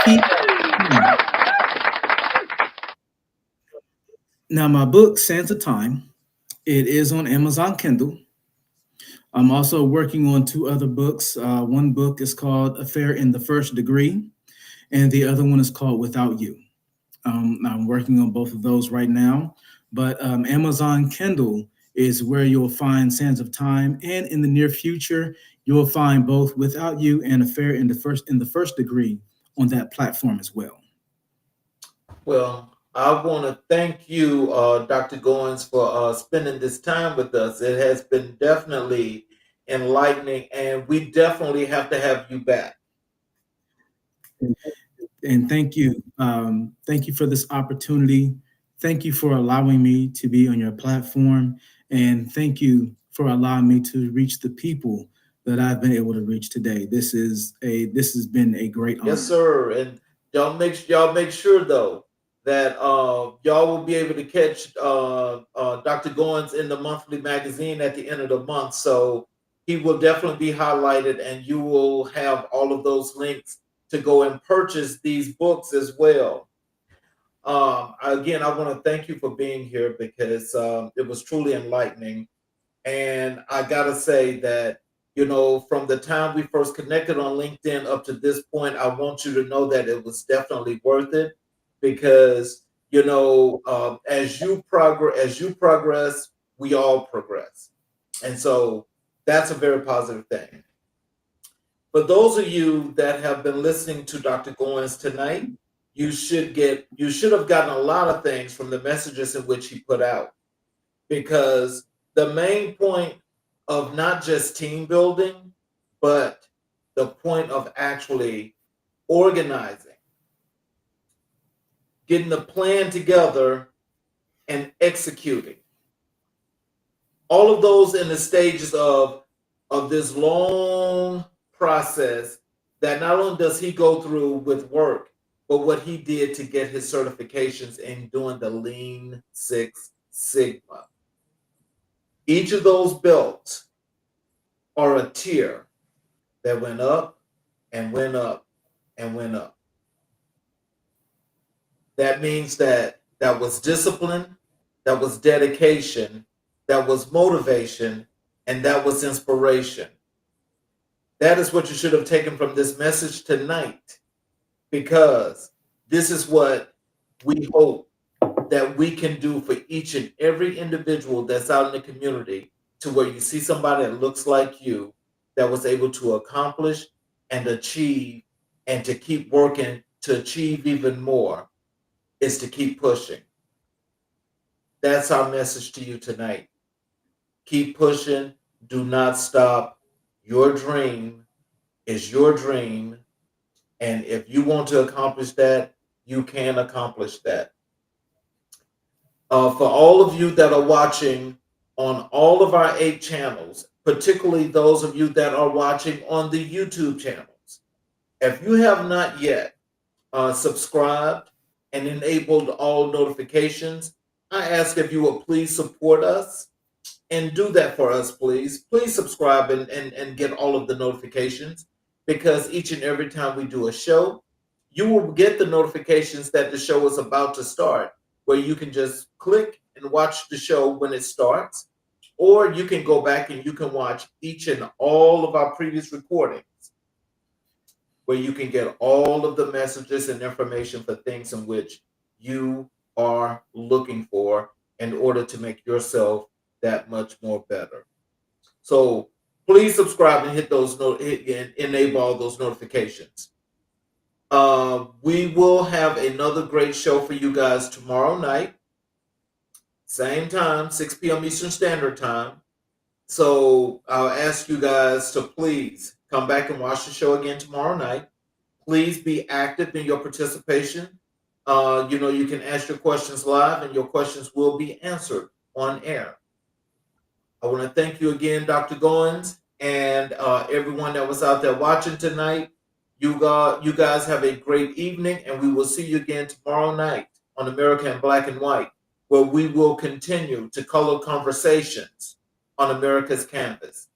Keep climbing. Now, my book, Sands of Time, it is on Amazon Kindle. I'm also working on two other books. One book is called Affair in the First Degree, and the other one is called Without You. I'm working on both of those right now, but Amazon Kindle is where you'll find Sands of Time, and in the near future, you'll find both Without You and Affair in the First Degree on that platform as well. Well, I want to thank you, Dr. Goins, for spending this time with us. It has been definitely enlightening, and we definitely have to have you back. And thank you. Thank you for this opportunity. Thank you for allowing me to be on your platform. And thank you for allowing me to reach the people that I've been able to reach today. This has been a great Yes, honor. sir. And y'all make sure though that y'all will be able to catch Dr. Goins in the monthly magazine at the end of the month. So he will definitely be highlighted, and you will have all of those links to go and purchase these books as well. Again, I want to thank you for being here because it was truly enlightening. And I gotta say that, from the time we first connected on LinkedIn up to this point, I want you to know that it was definitely worth it because, as you progress, we all progress. And so that's a very positive thing. For those of you that have been listening to Dr. Goins tonight, you should have gotten a lot of things from the messages in which he put out, because the main point of not just team building, but the point of actually organizing, getting the plan together, and executing. All of those in the stages of this long process that not only does he go through with work, but what he did to get his certifications in doing the Lean Six Sigma. Each of those belts are a tier that went up and went up and went up. That means that was discipline, that was dedication, that was motivation, and that was inspiration. That is what you should have taken from this message tonight, because this is what we hope that we can do for each and every individual that's out in the community, to where you see somebody that looks like you that was able to accomplish and achieve and to keep working to achieve even more, is to keep pushing. That's our message to you tonight. Keep pushing. Do not stop. Your dream is your dream. And if you want to accomplish that, you can accomplish that. For all of you that are watching on all of our 8 channels, particularly those of you that are watching on the YouTube channels, if you have not yet subscribed and enabled all notifications, I ask if you will please support us and do that for us, please. Please subscribe and get all of the notifications, because each and every time we do a show, you will get the notifications that the show is about to start, where you can just click and watch the show when it starts, or you can go back and you can watch each and all of our previous recordings, where you can get all of the messages and information for things in which you are looking for in order to make yourself that much more better. So please subscribe and hit those enable all those notifications. We will have another great show for you guys tomorrow night, same time, 6 p.m. Eastern Standard Time. So I'll ask you guys to please come back and watch the show again tomorrow night. Please be active in your participation. You can ask your questions live, and your questions will be answered on air. I want to thank you again, Dr. Goins, and everyone that was out there watching tonight. You guys have a great evening, and we will see you again tomorrow night on America in Black and White, where we will continue to color conversations on America's canvas.